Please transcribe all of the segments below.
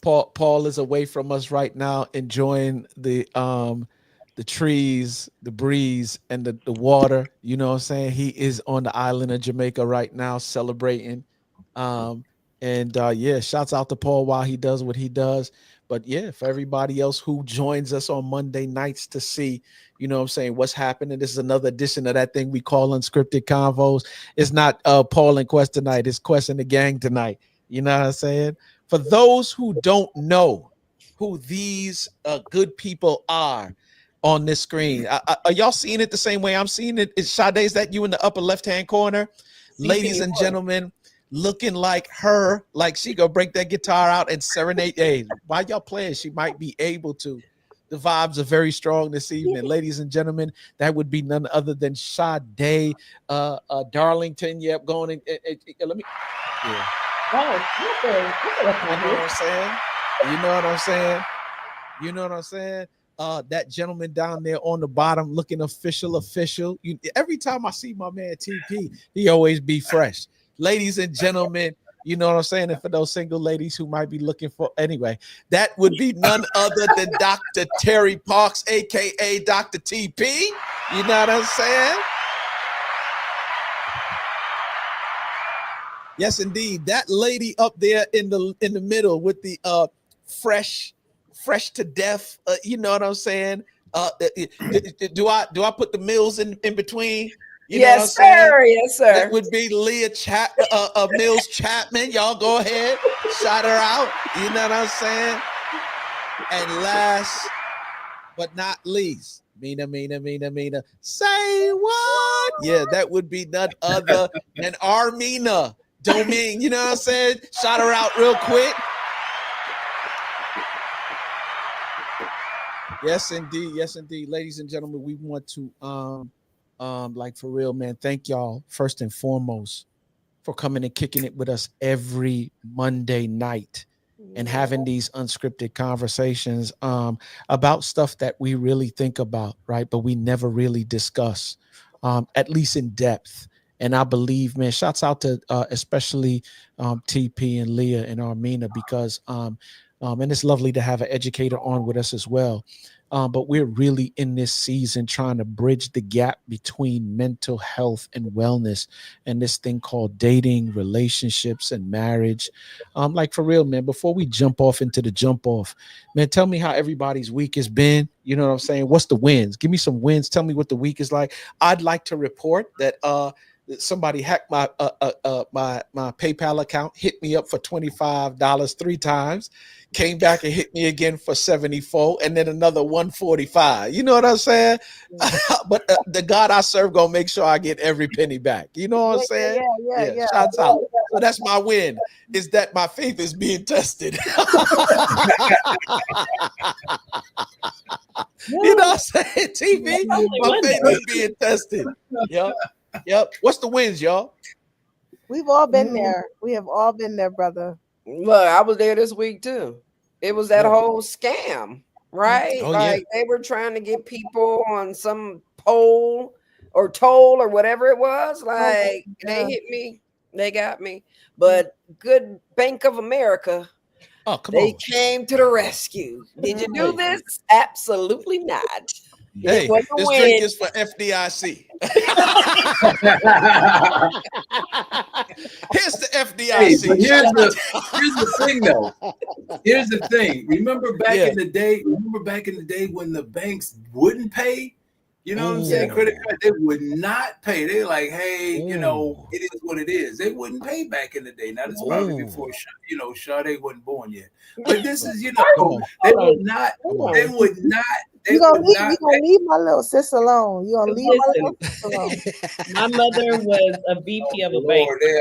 Paul is away from us right now, enjoying the trees, the breeze, and the water. You know what I'm saying? He is on the island of Jamaica right now celebrating. Um, and yeah, shouts out to Paul while he does what he does. But yeah, for everybody else who joins us on Monday nights to see, you know what I'm saying, what's happening. This is another edition of that thing we call Unscripted Convos. It's not Paul and Quest tonight, it's Quest and the gang tonight. You know what I'm saying? For those who don't know who these good people are on this screen, are y'all seeing it the same way I'm seeing it? Is Sade, is that you in the upper left-hand corner? Ladies and gentlemen, looking like her, like she gonna break that guitar out and serenade. Hey, while y'all playing, she might be able to. The vibes are very strong this evening. Ladies and gentlemen, that would be none other than Sade Darlington. Yep, going in. Let me. Yeah. You know what I'm saying? You know what I'm saying? You know what I'm saying? That gentleman down there on the bottom looking official. Every time I see my man TP, he always be fresh. Ladies and gentlemen, you know what I'm saying? And for those single ladies who might be looking for, anyway, that would be none other than Dr. Terry Parks, aka Dr. TP. You know what I'm saying? Yes, indeed. That lady up there in the middle with the fresh to death. You know what I'm saying? Do I put the mills in between? You know yes, sir. Yes, sir. That would be Leah Mills Chapman. Y'all go ahead, shout her out. You know what I'm saying? And last but not least, Mina. Say what? Yeah, that would be none other than Armina Domingue. You know what I'm saying? Shout her out real quick. Yes, indeed. Yes, indeed. Ladies and gentlemen, we want to like for real, man, thank y'all first and foremost for coming and kicking it with us every Monday night and having these unscripted conversations about stuff that we really think about, right? But we never really discuss, at least in depth. And I believe, man, shouts out to especially TP and Leah and Armina, because and it's lovely to have an educator on with us as well. But we're really in this season trying to bridge the gap between mental health and wellness and this thing called dating, relationships, and marriage. Like for real, man, before we jump off into the jump off, man, tell me how everybody's week has been. You know what I'm saying? What's the wins? Give me some wins. Tell me what the week is like. I'd like to report that somebody hacked my my PayPal account, hit me up for $25 3 times, came back and hit me again for 74, and then another 145. You know what I'm saying? But the God I serve gonna make sure I get every penny back. You know what I'm saying? Yeah. Shouts out. So that's my win, is that my faith is being tested. You know what I'm saying, TV? My faith is being tested. Yep. What's the wins, y'all? We've all been there. We have all been there, brother. Look, I was there this week too. It was that whole scam, right? Oh, like they were trying to get people on some poll or toll or whatever it was. Like they hit me, they got me. But good Bank of America, they came to the rescue. Did you do this? Absolutely not. Hey, this drink is for FDIC. Here's the FDIC. Hey, but here's the thing, though. Here's the thing. Remember back in the day? When the banks wouldn't pay? You know what I'm saying? Credit card, they would not pay. They're like, hey, you know, it is what it is. They wouldn't pay back in the day. Now, this is probably before, Sade wasn't born yet. But this is, they would not. You're gonna leave my little sis alone. You're gonna leave my little sis alone. My mother was a VP of a bank. This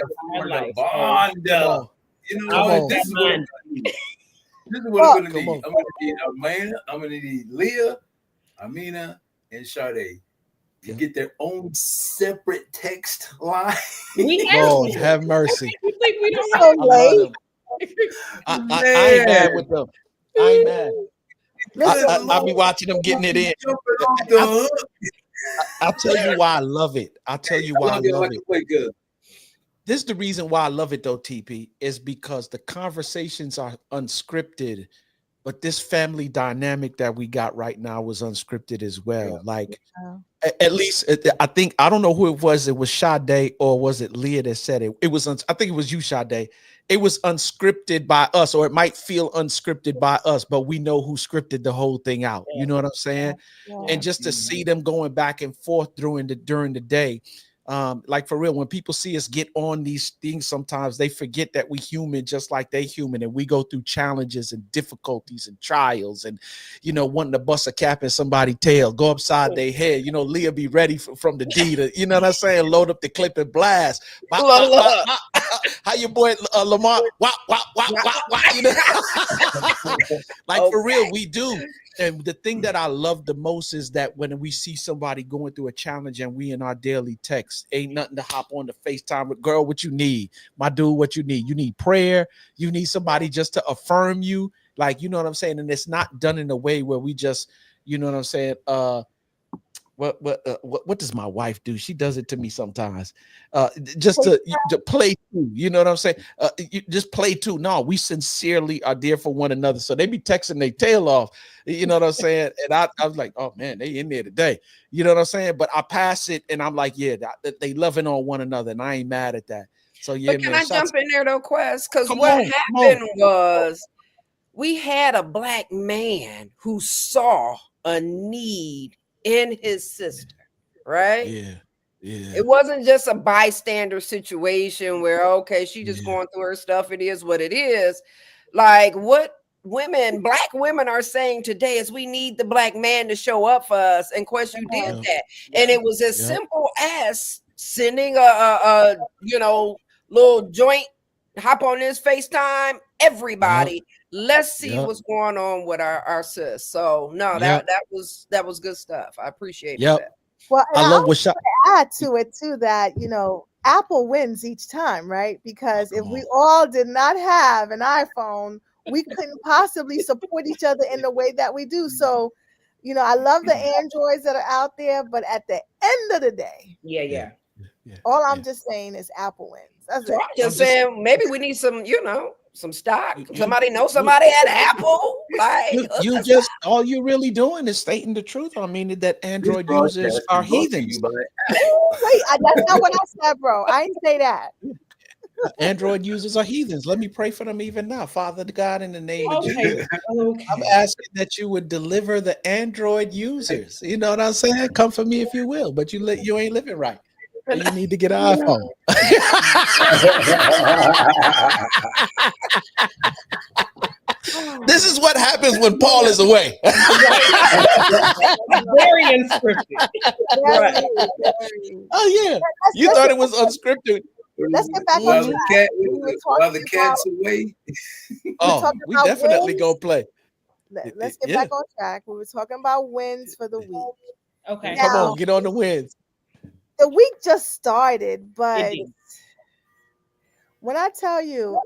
is what I'm gonna need. I'm gonna need Amanda. I'm gonna need Leah, Amina, and Sade to get their own separate text line. Lord have mercy. We don't I ain't mad with them. I ain't mad. I'll be watching them getting it in. I'll tell you why I love it. I'll tell you why I love it. this is the reason why I love it though, TP, is because the conversations are unscripted, but this family dynamic that we got right now was unscripted as well. Like at least I think, I don't know who it was. It was Sade or was it Leah that said it? It was, I think it was you, Sade. It was unscripted by us, or it might feel unscripted by us, but we know who scripted the whole thing out. You know what I'm saying? And just to see them going back and forth during the day. Like for real, when people see us get on these things, sometimes they forget that we human just like they human, and we go through challenges and difficulties and trials, and wanting to bust a cap in somebody's tail, go upside their head. Leah be ready from the D to, you know what I'm saying, load up the clip and blast. How your boy Lamar? Wah, wah, wah, wah, wah, like for real, we do. And the thing that I love the most is that when we see somebody going through a challenge and we in our daily text, ain't nothing to hop on the FaceTime with, girl, what you need? My dude, what you need? You need prayer. You need somebody just to affirm you. Like, you know what I'm saying? And it's not done in a way where we just, you know what I'm saying? What does my wife do? She does it to me sometimes. Just to play too. You know what I'm saying? You just play too. No, we sincerely are there for one another. So they be texting their tail off. You know what I'm saying? And I was like, oh man, they in there today. You know what I'm saying? But I pass it and I'm like, yeah, they loving on one another, and I ain't mad at that. So yeah, but can man, I jump in there though, Quest? Because what happened was we had a black man who saw a need in his sister, right? Yeah. It wasn't just a bystander situation where, okay, she just going through her stuff. It is what it is. Like what black women are saying today is we need the black man to show up for us. And Quest, you did that. And it was as simple as sending a little joint, hop on this FaceTime, everybody. Let's see what's going on with our sis. So no, that was good stuff. I appreciate that. Well, I love what add to it too that Apple wins each time, right? Because if we all did not have an iPhone, we couldn't possibly support each other in the way that we do. So, I love the Androids that are out there, but at the end of the day, all I'm just saying is Apple wins. That's it. I'm just saying maybe we need some, some stock. Somebody know somebody at Apple. Like you just all you're really doing is stating the truth. I mean that Android users are heathens. Wait, that's not what I said, bro. I didn't say that. Android users are heathens. Let me pray for them even now. Father God, in the name of Jesus, I'm asking that you would deliver the Android users. You know what I'm saying? Come for me if you will, but you ain't living right. You need to get an iPhone. This is what happens when Paul is away. Very unscripted. Right. Oh yeah, you thought it was unscripted. Let's get back on track. While the cat's away. Oh, we definitely gonna play. Let's get back on track. We were talking about wins for the week. Okay. Come on, get on the wins. The week just started, but when I tell you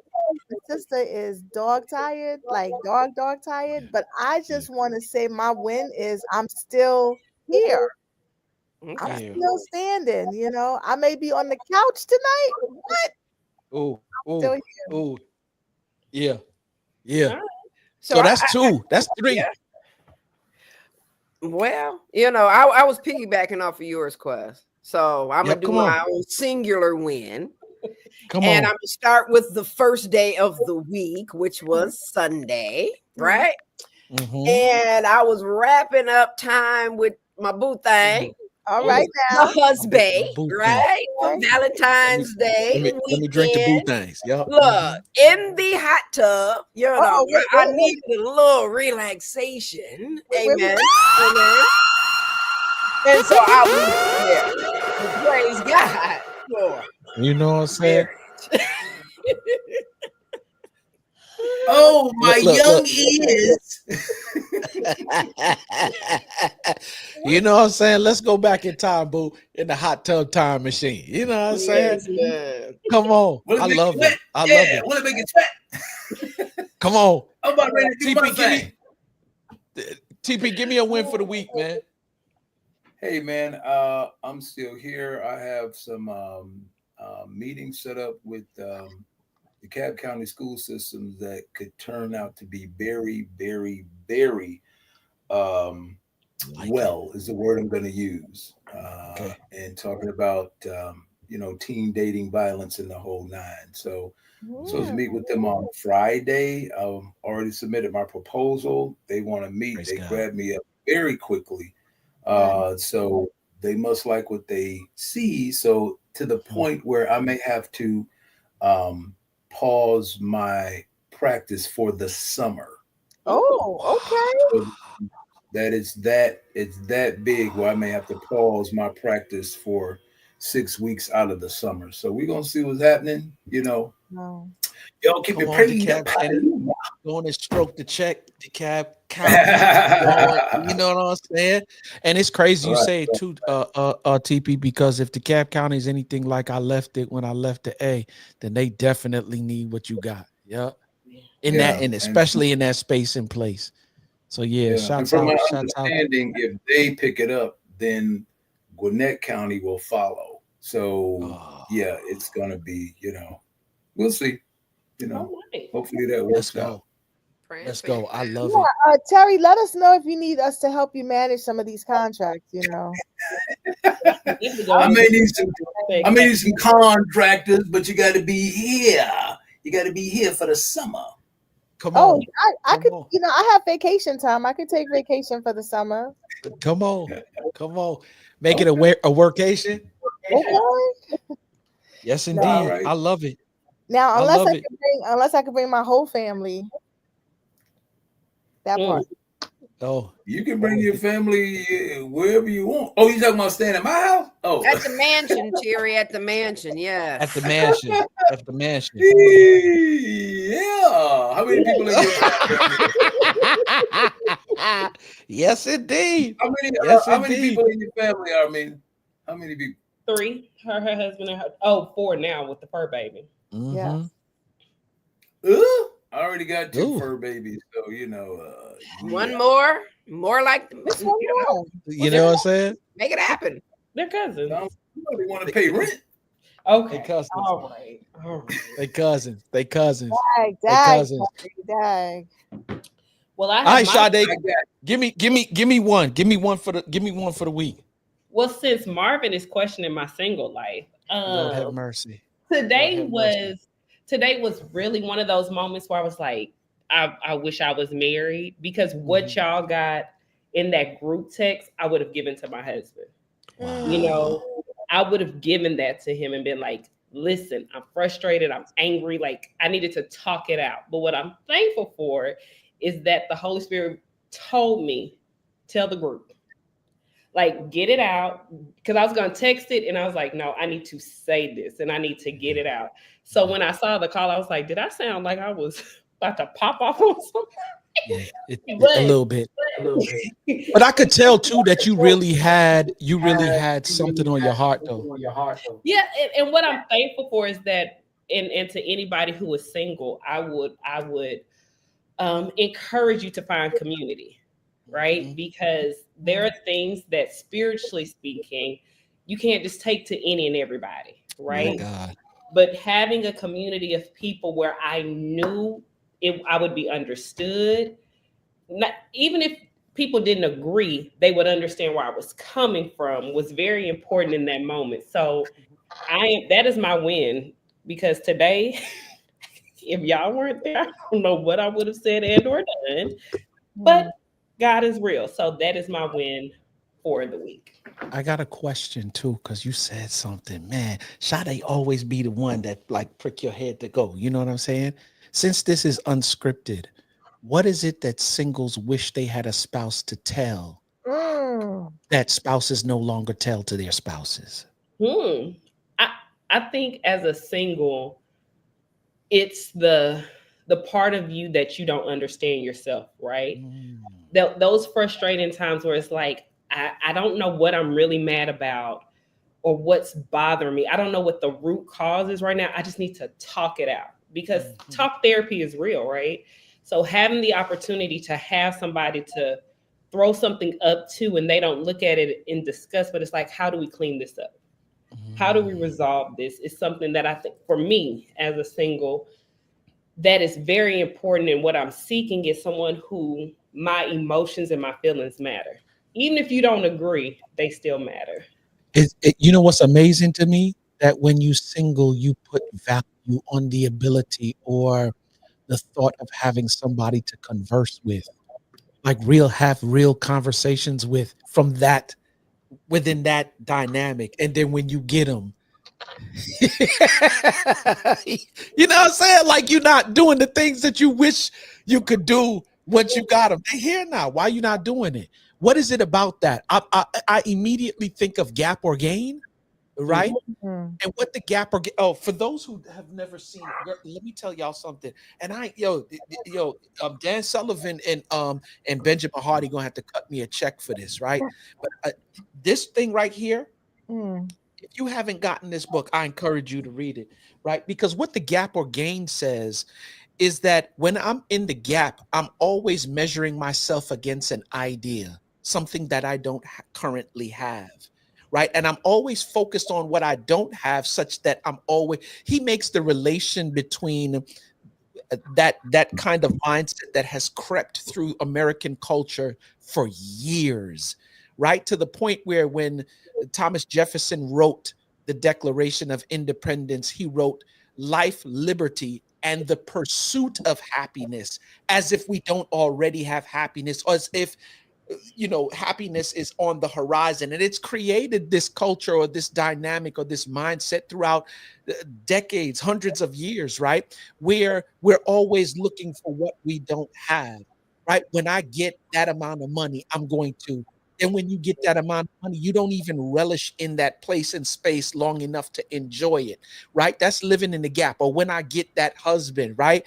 the sister is dog tired, like dog tired, but I just want to say my win is I'm still here. I'm still standing, I may be on the couch tonight. What? Oh, yeah. So that's two. That's three. Yeah. Well, I was piggybacking off of yours, Quest. So I'm gonna do my own singular win. I'm gonna start with the first day of the week, which was Sunday, right? Mm-hmm. And I was wrapping up time with my boo thing. All right, now the husband, right? For Valentine's Day. Let me drink the boo things. Yep. Look, in the hot tub, I needed a little relaxation. Amen. Amen. And so I was there. Praise God. You know what I'm saying? Oh, my young ears. You know what I'm saying? Let's go back in time, boo, in the hot tub time machine. You know what I'm saying? Yeah. Come on. I love it. I love it. I want to make it sweat. Come on. I'm about ready to do my thing. TP, give me a win for the week, man. Hey, man, I'm still here. I have some meeting set up with the DeKalb County school systems that could turn out to be very, very, very well is the word I'm going to use. Okay. And talking about teen dating violence and the whole nine. So supposed to meet with them on Friday. Already submitted my proposal. They want to meet. Praise They God. grabbed me up very quickly. So they must like what they see. So to the point where I may have to pause my practice for the summer. Oh, okay. So it's that big where I may have to pause my practice for 6 weeks out of the summer. So we're gonna see what's happening. No. Y'all keep Come it on, prayed DeKalb, up. and going and stroke the check, DeKalb County. You know what I'm saying? And it's crazy you Right. say it too, TP, because if DeKalb County is anything like I left it when I left the A, then they definitely need what you got. Yeah. In that, and especially in that space and place. So yeah, and shouts from my out, shouts out. understanding, if they pick it up, then Gwinnett County will follow. So Oh, yeah, it's gonna be, we'll see. Hopefully that let's works out. go. Praying Let's for you. go. I love Yeah, it. Terry, let us know if you need us to help you manage some of these contracts. I may need some contractors, but you got to be here. You got to be here for the summer. Come Oh, on. I could, on. I have vacation time. I could take vacation for the summer. Come on. Come on. Make it a workation. Okay. Yes, No. indeed. Right. I love it. Now, I love it. unless I could bring my whole family. That part. Oh, You can bring your family wherever you want. Oh, you talking about staying at my house? Oh, At the mansion, Terry, at the mansion, yes. at the mansion. At the mansion. yeah. How many people in your family? Yes, indeed. How many people in your family are? I mean, how many people? 3. Her husband, and 4 now with the fur baby. Yes. I already got 2 Ooh. fur babies, so One more like You know what I'm saying? make it happen. They're cousins. They want to pay rent. Okay. They cousins. All right. They cousins. They cousins. Dag, They cousins. dag. Well, I All have right, Sade. I got Give me one. Give me one for the week. Well, since Marvin is questioning my single life, Lord have mercy. today Lord have mercy. was really one of those moments where I was like, I wish I was married, because what y'all got in that group text, I would have given to my husband. Wow. I would have given that to him and been like, listen, I'm frustrated, I'm angry, like I needed to talk it out. But what I'm thankful for is that the Holy Spirit told me, tell the group, like, get it out, because I was going to text it and I was like, no, I need to say this and I need to get it out. So when I saw the call, I was like, did I sound like I was about to pop off on something? A little bit. But I could tell too that you really had something on your heart though. Yeah, and what I'm thankful for is that, and to anybody who is single, I would encourage you to find community, right? Because there are things that, spiritually speaking, you can't just take to any and everybody, right? God. But having a community of people where I knew I would be understood, not even if people didn't agree, they would understand where I was coming from, was very important in that moment. So that is my win, because today, if y'all weren't there, I don't know what I would have said and or done, but God is real. So that is my win for the week. I got a question too, because you said something, man. Sade always be the one that like prick your head to go. You know what I'm saying? Since this is unscripted, what is it that singles wish they had a spouse to tell that spouses no longer tell to their spouses? I think as a single, it's the part of you that you don't understand yourself, right? Those frustrating times where it's like, I don't know what I'm really mad about or what's bothering me. I don't know what the root cause is right now. I just need to talk it out, because talk therapy is real, right? So having the opportunity to have somebody to throw something up to, and they don't look at it in disgust, but it's like, how do we clean this up? How do we resolve this? It's something that I think for me as a single, that is very important. And what I'm seeking is someone who my emotions and my feelings matter. Even if you don't agree, they still matter. You know what's amazing to me? That when you single, you put value on the ability or the thought of having somebody to converse with, like have real conversations with from that within that dynamic. And then when you get them, you know what I'm saying? Like you're not doing the things that you wish you could do once you got them. They here now. Why you not doing it? What is it about that? I immediately think of gap or gain, right? Mhm. And what the gap or oh, for those who have never seen it, let me tell y'all something. And Dan Sullivan and Benjamin Hardy gonna have to cut me a check for this, right? But this thing right here, Mm. if you haven't gotten this book, I encourage you to read it, right? Because what the gap or gain says is that when I'm in the gap, I'm always measuring myself against an idea, something that I don't currently have. Right. And I'm always focused on what I don't have, such that he makes the relation between that kind of mindset that has crept through American culture for years, right? To the point where when Thomas Jefferson wrote the Declaration of Independence, he wrote life, liberty, and the pursuit of happiness, as if we don't already have happiness, or as if happiness is on the horizon. And it's created this culture or this dynamic or this mindset throughout decades, hundreds of years, right? Where we're always looking for what we don't have, right? When I get that amount of money, I'm going to. And when you get that amount of money, you don't even relish in that place and space long enough to enjoy it, right? That's living in the gap. Or when I get that husband, right?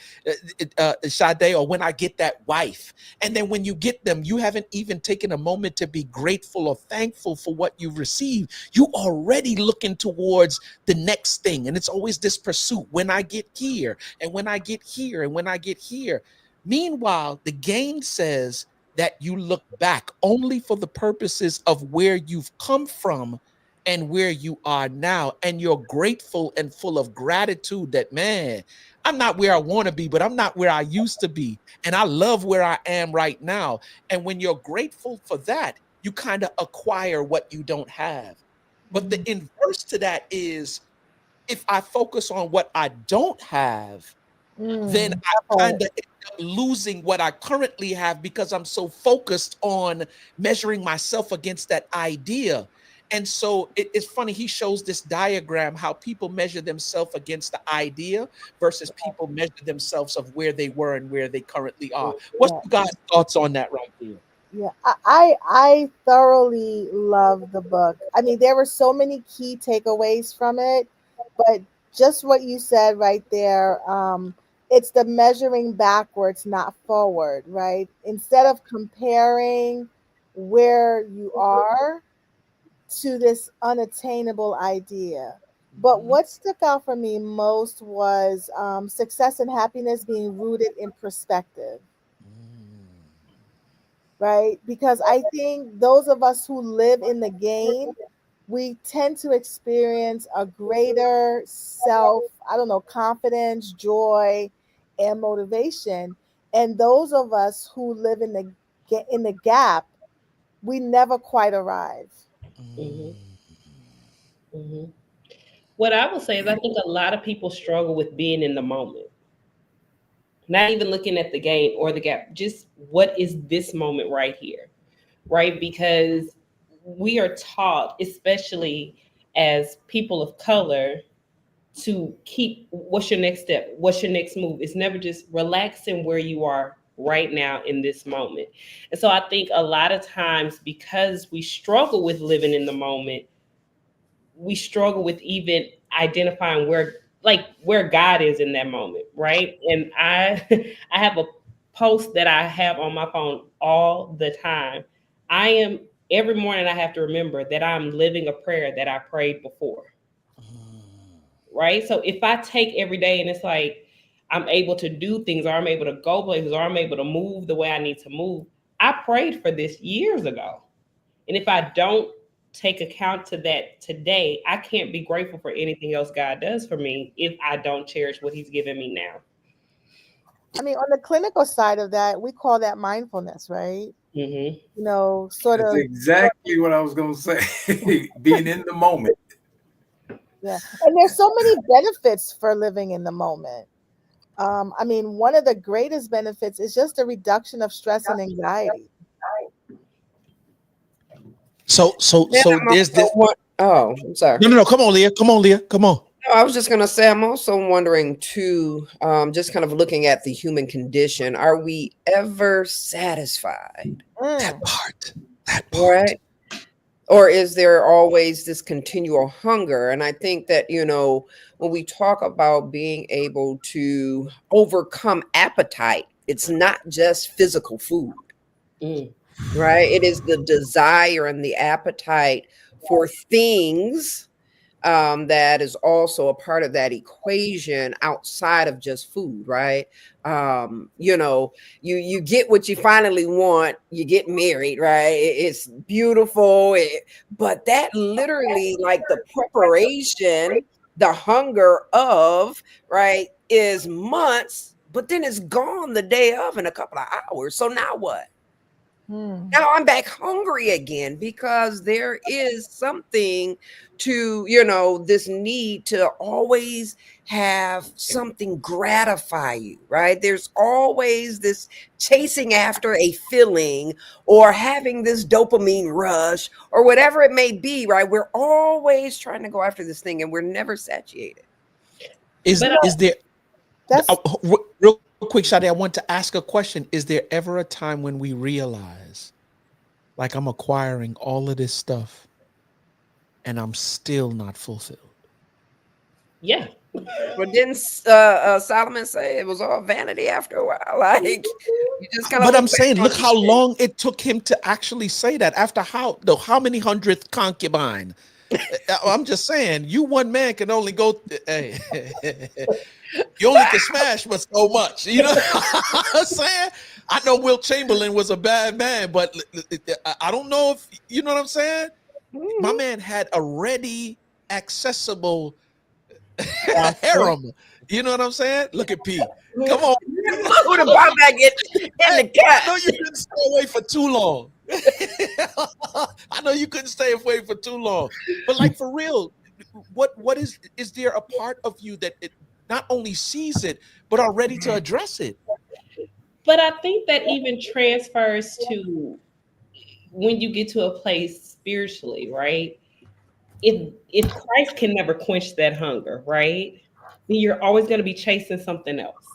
Sade, or when I get that wife. And then when you get them, you haven't even taken a moment to be grateful or thankful for what you've received. You already looking towards the next thing. And it's always this pursuit. When I get here, and when I get here, and when I get here. Meanwhile, the game says that you look back only for the purposes of where you've come from and where you are now. And you're grateful and full of gratitude that, man, I'm not where I want to be, but I'm not where I used to be. And I love where I am right now. And when you're grateful for that, you kind of acquire what you don't have. But the inverse to that is if I focus on what I don't have, then Mm. I kind of end up losing what I currently have because I'm so focused on measuring myself against that idea. And so it's funny, he shows this diagram how people measure themselves against the idea versus people measure themselves of where they were and where they currently are. What's Yeah. you guys' thoughts on that right there? Yeah, I thoroughly love the book. I mean, there were so many key takeaways from it, but just what you said right there, it's the measuring backwards, not forward, right? Instead of comparing where you are to this unattainable idea. But Mhm. what stuck out for me most was success and happiness being rooted in perspective, Mm. right? Because I think those of us who live in the game, we tend to experience a greater self, I don't know, confidence, joy, and motivation. And those of us who live in the gap, we never quite arrive. Hmm. Mm. Hmm. What I will say is, I think a lot of people struggle with being in the moment, not even looking at the game or the gap, just what is this moment right here, right? Because we are taught, especially as people of color, to keep what's your next step? What's your next move? It's never just relaxing where you are right now in this moment. And so I think a lot of times, because we struggle with living in the moment, we struggle with even identifying where God is in that moment, right? And I I have a post that I have on my phone all the time. I am Every morning I have to remember that I'm living a prayer that I prayed before, Mm. right? So if I take every day and it's like I'm able to do things, or I'm able to go places, or I'm able to move the way I need to move, I prayed for this years ago. And if I don't take account to that today, I can't be grateful for anything else God does for me if I don't cherish what he's given me now. I mean, on the clinical side of that, we call that mindfulness, right? Mm-hmm. You know, sort That's of. exactly what I was going to say. Being in the moment. Yeah. And there's so many benefits for living in the moment. I mean, one of the greatest benefits is just a reduction of stress and anxiety. Then So I'm there's this. oh, I'm sorry. No. Come on, Leah. Come on, Leah. Come on. No, I was just going to say, I'm also wondering too, just kind of looking at the human condition, are we ever satisfied? That part. That part. Right? Or is there always this continual hunger? And I think that, when we talk about being able to overcome appetite, it's not just physical food, right? It is the desire and the appetite for things that is also a part of that equation outside of just food, right? You get what you finally want, you get married, right? It's beautiful, but that literally, like the preparation, the hunger of, right, is months, but then it's gone the day of in a couple of hours. So now what? Now I'm back hungry again because there is something to, this need to always have something gratify you, right? There's always this chasing after a feeling or having this dopamine rush or whatever it may be, right? We're always trying to go after this thing and we're never satiated. Is there That's real quick, Shadi, I want to ask a question. Is there ever a time when we realize, like, I'm acquiring all of this stuff and I'm still not fulfilled? Yeah. But didn't Solomon say it was all vanity after a while? Like, you just kind of. But I'm saying, look how long it took him to actually say that. After how many hundredth concubine? I'm just saying, you one man can only go. Hey, you only can smash but so much. You know what I'm saying? I know Wilt Chamberlain was a bad man, but I don't know if you know what I'm saying. My man had a ready, accessible harem. You know what I'm saying? Look at P. Come on. Who the ball back in the cat? I know you couldn't stay away for too long. I know you couldn't stay away for too long. But like, for real, what is there a part of you that it not only sees it, but are ready to address it? But I think that even transfers to when you get to a place spiritually, right? If Christ can never quench that hunger, right? Then you're always going to be chasing something else.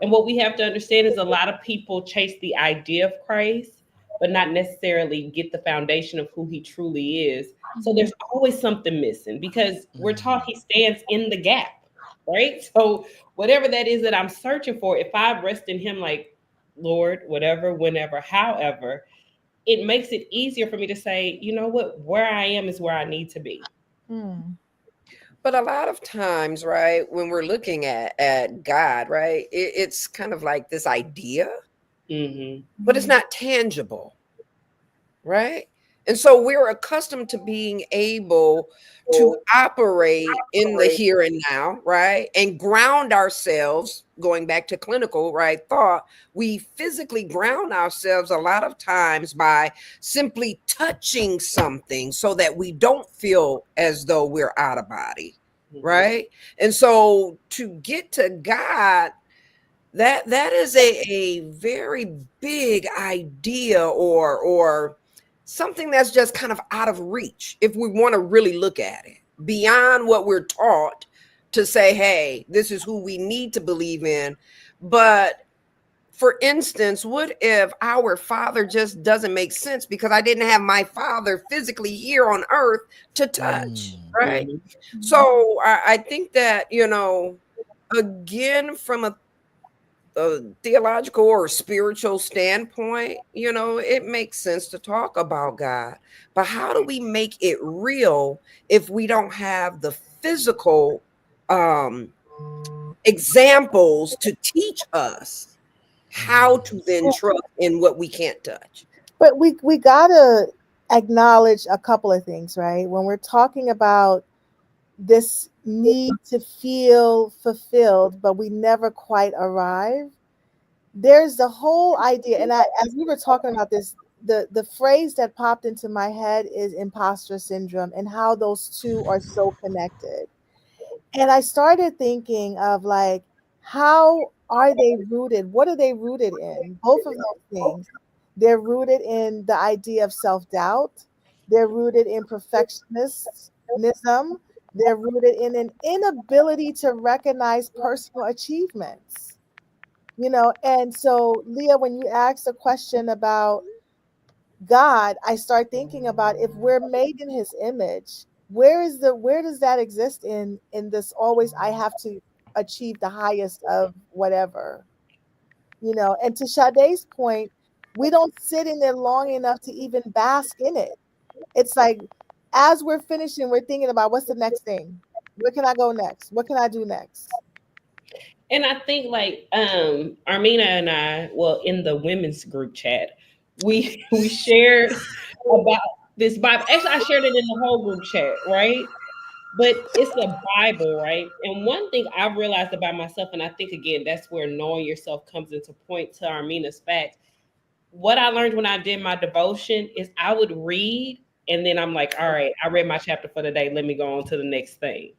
And what we have to understand is a lot of people chase the idea of Christ, but not necessarily get the foundation of who he truly is. So there's always something missing because we're taught he stands in the gap, right? So whatever that is that I'm searching for, if I rest in him, like, Lord, whatever, whenever, however, it makes it easier for me to say, you know what, where I am is where I need to be. But a lot of times, right, when we're looking at God, right, it's kind of like this idea, but it's not tangible, right? And so we're accustomed to being able to operate in the here and now, right? And ground ourselves, going back to clinical, right, thought, we physically ground ourselves a lot of times by simply touching something so that we don't feel as though we're out of body, right? And so to get to God, that is a very big idea or something that's just kind of out of reach if we want to really look at it beyond what we're taught to say, hey, this is who we need to believe in. But for instance, what if our father just doesn't make sense because I didn't have my father physically here on earth to touch, right? So I think that, again, from a theological or spiritual standpoint, it makes sense to talk about God. But how do we make it real if we don't have the physical examples to teach us how to then trust in what we can't touch? But we gotta acknowledge a couple of things, right? When we're talking about this need to feel fulfilled, but we never quite arrive, there's the whole idea. And as we were talking about this, the phrase that popped into my head is imposter syndrome and how those two are so connected. And I started thinking of like, how are they rooted? What are they rooted in? Both of those things. They're rooted in the idea of self doubt, they're rooted in perfectionism, they're rooted in an inability to recognize personal achievements. And so, Leah, when you asked the question about God, I start thinking about, if we're made in his image, where does that exist in this always I have to achieve the highest of whatever, and to Sade's point, we don't sit in there long enough to even bask in it. It's like, as we're finishing, we're thinking about, what's the next thing? Where can I go next? What can I do next? And I think like Armina and I, well, in the women's group chat, we shared about this Bible. Actually, I shared it in the whole group chat, right? But it's a Bible, right? And one thing I've realized about myself, and I think again, that's where knowing yourself comes into point, to Armina's fact. What I learned when I did my devotion is I would read, and then I'm like, all right, I read my chapter for the day. Let me go on to the next thing.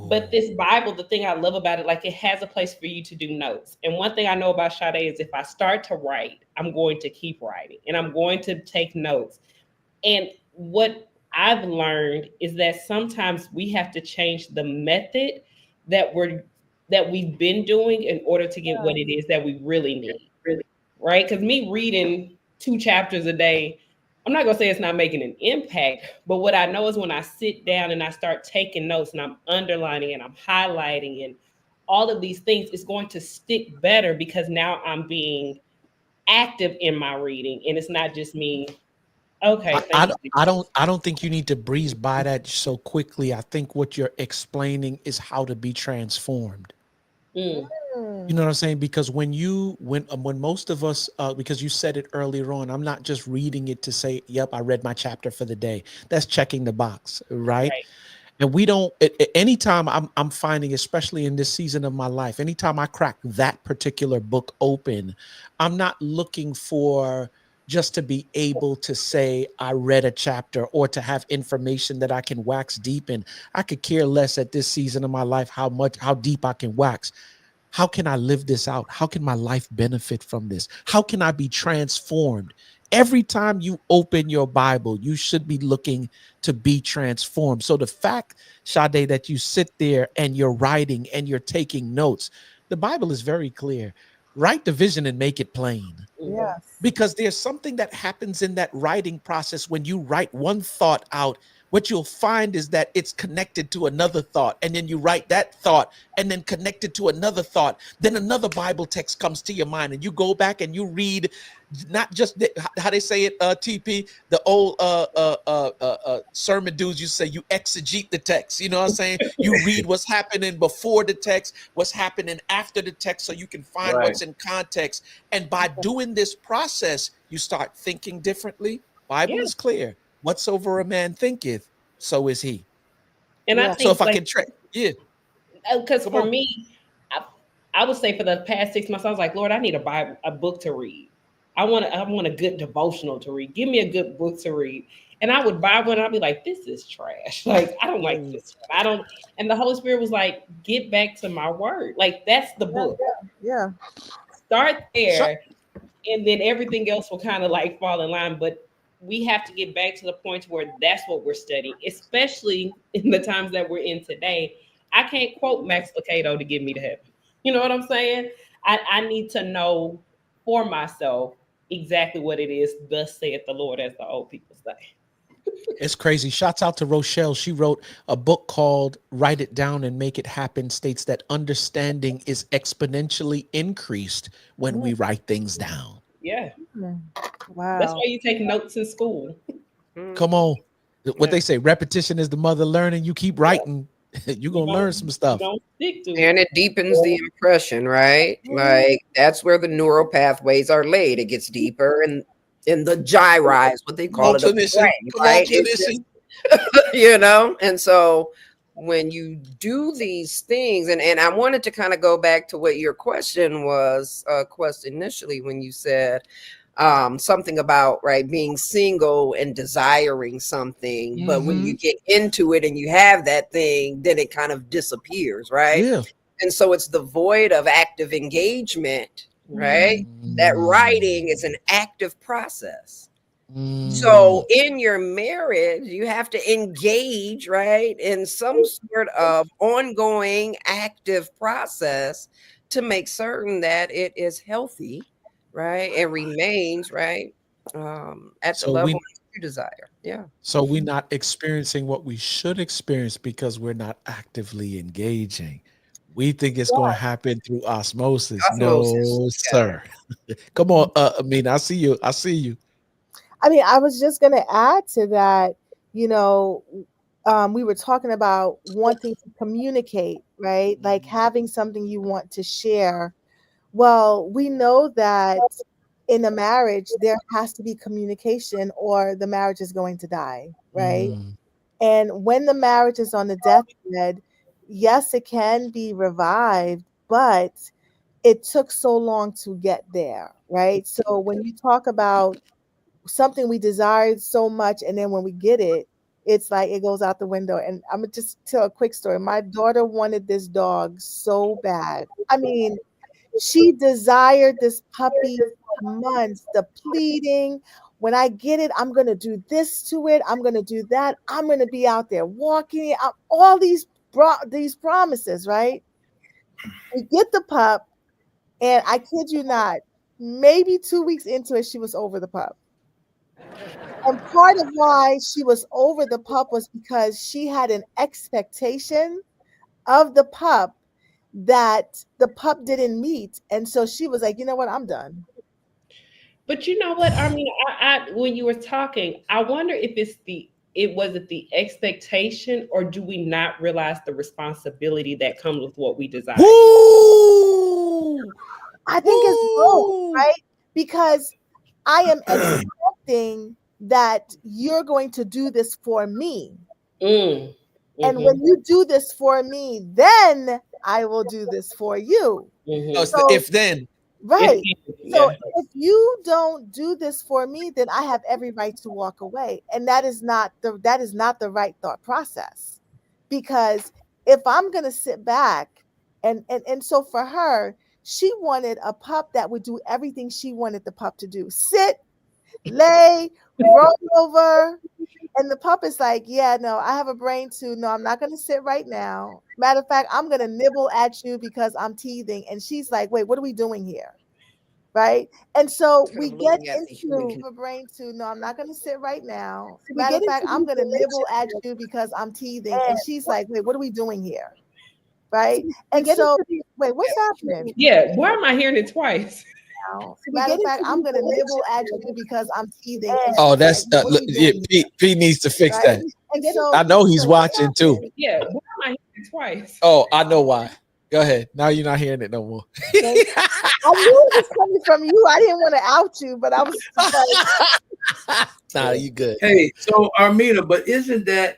But this Bible, the thing I love about it, like, it has a place for you to do notes. And one thing I know about Sade is, if I start to write, I'm going to keep writing and I'm going to take notes. And what I've learned is that sometimes we have to change the method that we've been doing in order to get what it is that we really need. Right? Because me reading 2 chapters a day, I'm not gonna say it's not making an impact, but what I know is, when I sit down and I start taking notes and I'm underlining and I'm highlighting and all of these things, it's going to stick better, because now I'm being active in my reading, and it's not just me. Okay, thank you. I don't think you need to breeze by that so quickly. I think what you're explaining is how to be transformed. Mm. You know what I'm saying? Because when most of us, because you said it earlier on, I'm not just reading it to say, "Yep, I read my chapter for the day." That's checking the box, right? Right. And we don't. Anytime I'm finding, especially in this season of my life, anytime I crack that particular book open, I'm not looking for just to be able to say I read a chapter, or to have information that I can wax deep in. I could care less at this season of my life how deep I can wax. How can I live this out? How can my life benefit from this? How can I be transformed? Every time you open your Bible, you should be looking to be transformed. So the fact, Sade, that you sit there and you're writing and you're taking notes, the Bible is very clear. Write the vision and make it plain. Yes. Because there's something that happens in that writing process. When you write one thought out, what you'll find is that it's connected to another thought, and then you write that thought and then connected to another thought. Then another Bible text comes to your mind, and you go back and you read, not just how they say it, TP, the old sermon dudes, you say you exegete the text. You know what I'm saying? You read what's happening before the text, what's happening after the text, so you can find what's in context. And by doing this process, you start thinking differently. Bible Yeah. is clear. Whatsoever a man thinketh, so is he. And I Yeah. So think, if I like, can yeah, because come for on. me, I, I would say for the past 6 months, I was like, Lord, I need a book to read. I want a good devotional to read. Give me a good book to read. And I would buy one, and I'd be like, this is trash. Like, I don't like this one. I don't. And the Holy Spirit was like, get back to my word. Like, that's the book. Yeah. Start So, there, and then everything else will kind of like fall in line. But we have to get back to the point where that's what we're studying, especially in the times that we're in today. I can't quote Max Lucado to get me to heaven. You know what I'm saying? I need to know for myself exactly what it is, thus saith the Lord, as the old people say. it's crazy. Shouts out to Rochelle. She wrote a book called Write It Down and Make It Happen, states that understanding is exponentially increased when we write things down. Yeah. That's Wow. why you take notes in school. Come on. What Yeah. they say, repetition is the mother of learning. You keep writing, you're You going to learn don't some you stuff. don't stick to And it. it deepens the impression, right? Like, that's where the neural pathways are laid. It gets deeper and in the gyri, what they Come on, call it, of the clinician. brain, Come on, right? It's just, clinician. and so when you do these things, and I wanted to kind of go back to what your question was, question initially, when you said something about, right, being single and desiring something, but when you get into it and you have that thing, then it kind of disappears, right? Yeah. And so it's the void of active engagement, right? That writing is an active process. So in your marriage, you have to engage, right, in some sort of ongoing active process to make certain that it is healthy, right, and remains, right, at the So level we that you desire. Yeah. so we're not experiencing what we should experience because we're not actively engaging. We think it's going to happen through osmosis. Osmosis. No, Yeah. sir. Come on, Amina. I see you. I see you. I mean, I was just going to add to that, you know, we were talking about wanting to communicate, right? Like having something you want to share. Well, we know that in a marriage, there has to be communication or the marriage is going to die, right? Mm, And when the marriage is on the deathbed, yes, it can be revived, but it took so long to get there, right? So when you talk about something we desired so much, and then when we get it, it's like it goes out the window. And I'm gonna just tell a quick story. My daughter wanted this dog so bad. I mean, she desired this puppy for months, the pleading. When I get it, I'm going to do this to it. I'm going to do that. I'm going to be out there walking it. All these promises, right? We get the pup, and I kid you not, maybe 2 weeks into it, she was over the pup. And part of why she was over the pup was because she had an expectation of the pup that the pup didn't meet. And so she was like, you know what? I'm done. But you know what? I mean, when you were talking, I wonder if it was it the expectation, or do we not realize the responsibility that comes with what we desire? Woo! I think it's both, right? Because I am expecting that you're going to do this for me. Mm. And when you do this for me, then I will do this for you. Oh, it's the So, if then. right. So Yeah. if you don't do this for me, then I have every right to walk away. And that is not the right thought process. Because if I'm gonna sit back and so for her, she wanted a pup that would do everything she wanted the pup to do. Sit, lay, roll over. And the pup is like, yeah, no, I have a brain too. No, I'm not going to sit right now. Matter of fact, I'm going to nibble at you because I'm teething. And she's like, wait, what are we doing here? Right. And so Kind we of get looking at the human into a brain too. No, I'm not going to sit right now. Matter of fact, I'm going to nibble at you because I'm teething. And she's like, wait, what are we doing here? Right. And so, wait, what's happening? Yeah. Why am I hearing it twice? Matter of fact, I'm going to nibble at you because I'm teething. And Oh, she's that's like, what are we yeah, doing P, here? P needs to fix Right. that. And so I know he's what's watching too. happening? Yeah. Why am I hearing it twice? Oh, I know why. Go ahead. Now you're not hearing it no more. I knew it was coming from you. I didn't want to out you, but I was like, Nah, you good. Hey, so Armina, but isn't that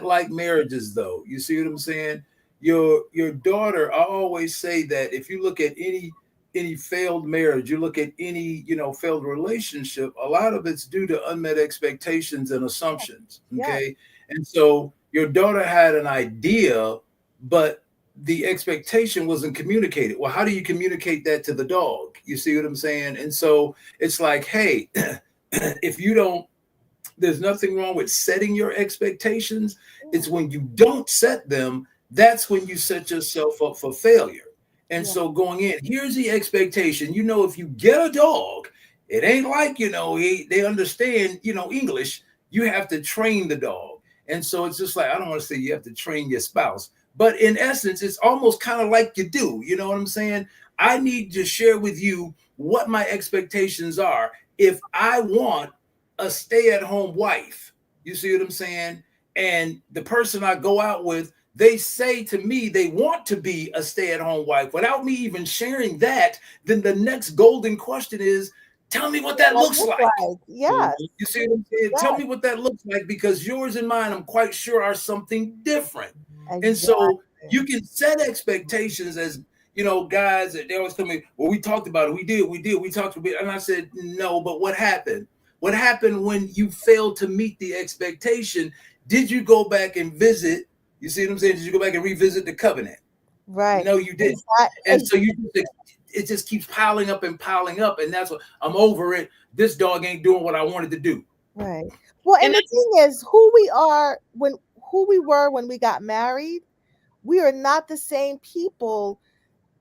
like marriages though? You see what I'm saying? Your daughter, I always say that if you look at any failed marriage, you look at any, failed relationship, a lot of it's due to unmet expectations and assumptions. Okay. And so your daughter had an idea, but the expectation wasn't communicated. Well, how do you communicate that to the dog? You see what I'm saying? And so it's like, hey, if you don't, there's nothing wrong with setting your expectations. It's when you don't set them, that's when you set yourself up for failure. And so going in, here's the expectation. If you get a dog, it ain't like, they understand, English. You have to train the dog. And so it's just like, I don't want to say you have to train your spouse, but in essence, it's almost kind of like you do. You know what I'm saying? I need to share with you what my expectations are. If I want a stay-at-home wife, you see what I'm saying? And the person I go out with, they say to me they want to be a stay-at-home wife without me even sharing that, then the next golden question is, Tell me what that looks like. Yes. You see what I'm saying? Tell me what that looks like, because yours and mine, I'm quite sure, are something different. Exactly. And so you can set expectations, as guys, they always tell me, well, we talked about it. We did. We talked about it. And I said, no, but what happened? What happened when you failed to meet the expectation? Did you go back and visit? You see what I'm saying? Did you go back and revisit the covenant? Right. No, you didn't. And so it just keeps piling up. And that's what I'm over it. This dog ain't doing what I wanted to do. Right. Well, and the thing is, who we were when we got married, we are not the same people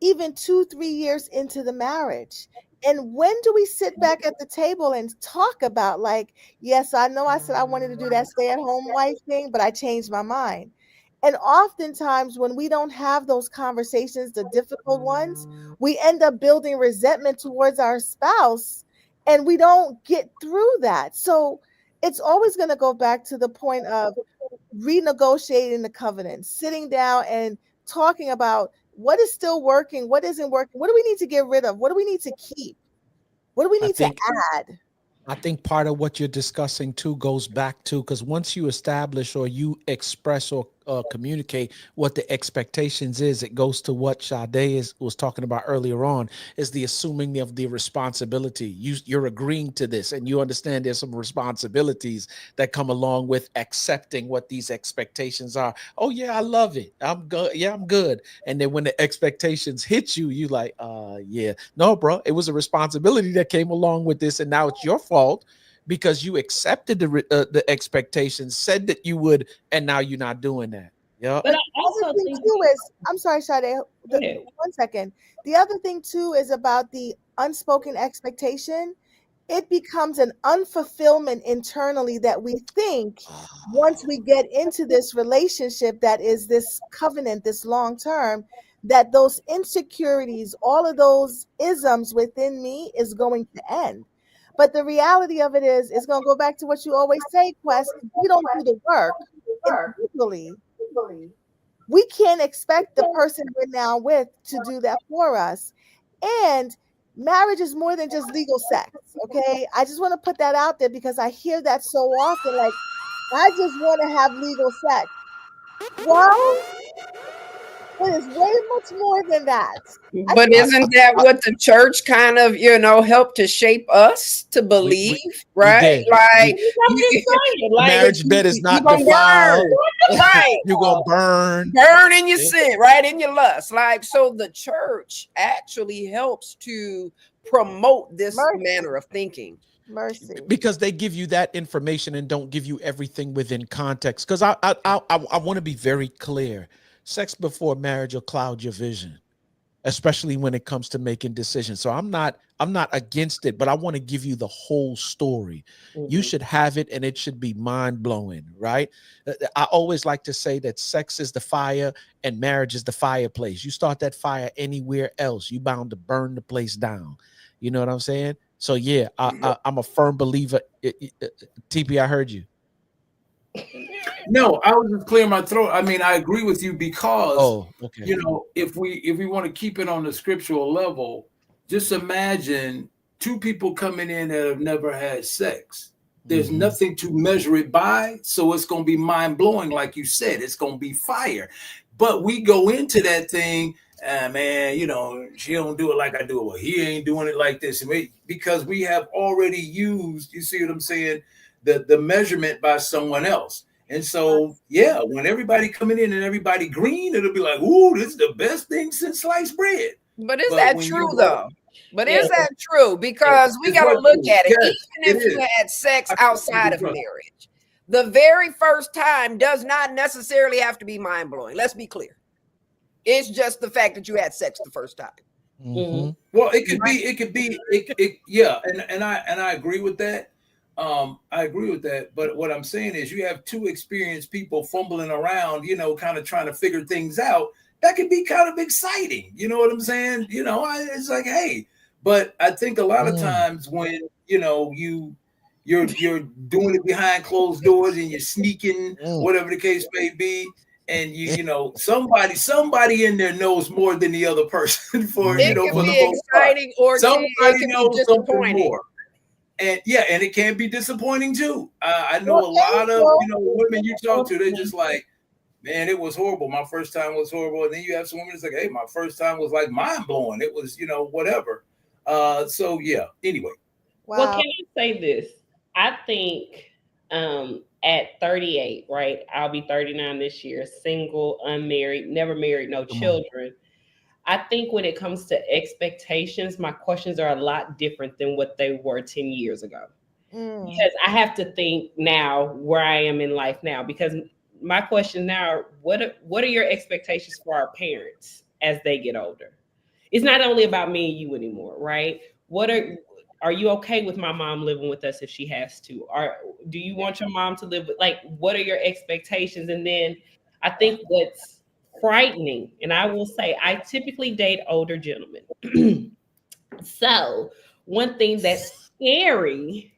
even 2-3 years into the marriage. And when do we sit back at the table and talk about, like, yes, I know I said I wanted to do that stay-at-home wife thing, but I changed my mind. And oftentimes when we don't have those conversations, the difficult ones, we end up building resentment towards our spouse, and we don't get through that. So it's always going to go back to the point of renegotiating the covenant, sitting down and talking about what is still working, what isn't working, what do we need to get rid of, what do we need to keep, what do we need to add. I think part of what you're discussing too goes back to, because once you establish or you express or communicate what the expectations is, it goes to what Sade was talking about earlier on, is the assuming of the responsibility. You're agreeing to this, and you understand there's some responsibilities that come along with accepting what these expectations are. Oh yeah, I love it. I'm good. Yeah, I'm good. And then when the expectations hit you, you like, yeah, no, bro, it was a responsibility that came along with this, and now it's your fault because you accepted the expectations, said that you would, and now you're not doing that. Yeah. But I also think too is, I'm sorry, Sade, 1 second. The other thing too is about the unspoken expectation. It becomes an unfulfillment internally that we think once we get into this relationship that is this covenant, this long term, that those insecurities, all of those isms within me is going to end. But the reality of it is, it's going to go back to what you always say, Quest. If we don't do the work individually, we can't expect the person we're now with to do that for us. And marriage is more than just legal sex, okay? I just want to put that out there because I hear that so often. Like, I just want to have legal sex. Well, it is way much more than that. But isn't that what the church kind of, helped to shape us to believe, right? Like, marriage bed is not defiled. Right. You're going to burn in your sin, right? In your lust. Like, so the church actually helps to promote this manner of thinking. Mercy. Because they give you that information and don't give you everything within context. Because I want to be very clear. Sex before marriage will cloud your vision, especially when it comes to making decisions. So I'm not against it, but I want to give you the whole story. Mm-hmm. You should have it, and it should be mind-blowing, right? I always like to say that sex is the fire and marriage is the fireplace. You start that fire anywhere else, you bound to burn the place down. You know what I'm saying? So yeah, I'm a firm believer. TP, I heard you. No, I was just clearing my throat. I mean, I agree with you because, okay. If we want to keep it on the scriptural level, just imagine two people coming in that have never had sex. There's nothing to measure it by, so it's going to be mind-blowing, like you said. It's going to be fire. But we go into that thing, man, she don't do it like I do it. Well, he ain't doing it like this. Because we have already used, you see what I'm saying, the measurement by someone else. And so, yeah, when everybody coming in and everybody green, it'll be like, ooh, this is the best thing since sliced bread. But is that true, though? But is that true? Because we got to look at it. Yes, even if you had sex outside of marriage, the very first time does not necessarily have to be mind-blowing. Let's be clear. It's just the fact that you had sex the first time. Mm-hmm. Well, it could be, yeah. And I agree with that. I agree with that. But what I'm saying is you have two experienced people fumbling around, kind of trying to figure things out. That could be kind of exciting. You know what I'm saying? It's like, hey, but I think a lot of times when, you're doing it behind closed doors and you're sneaking, whatever the case may be. And somebody in there knows more than the other person for, it for can the be most exciting part. or Somebody knows something more. And yeah, and it can be disappointing too. I know Well, a thank lot of you. women you talk to, they're just like, man, it was horrible. My first time was horrible. And then you have some women that's like, hey, my first time was like mind blowing. It was, whatever. So yeah. Anyway. Well, Wow. can I say this? I think at 38, right? I'll be 39 this year, single, unmarried, never married, no children. I think when it comes to expectations, my questions are a lot different than what they were 10 years ago. Because I have to think now where I am in life now. Because my question now are what are your expectations for our parents as they get older? It's not only about me and you anymore, right? Are you okay with my mom living with us if she has to? Or do you want your mom to live with, like, what are your expectations? And then I think what's frightening, and I will say I typically date older gentlemen. So one thing that's scary,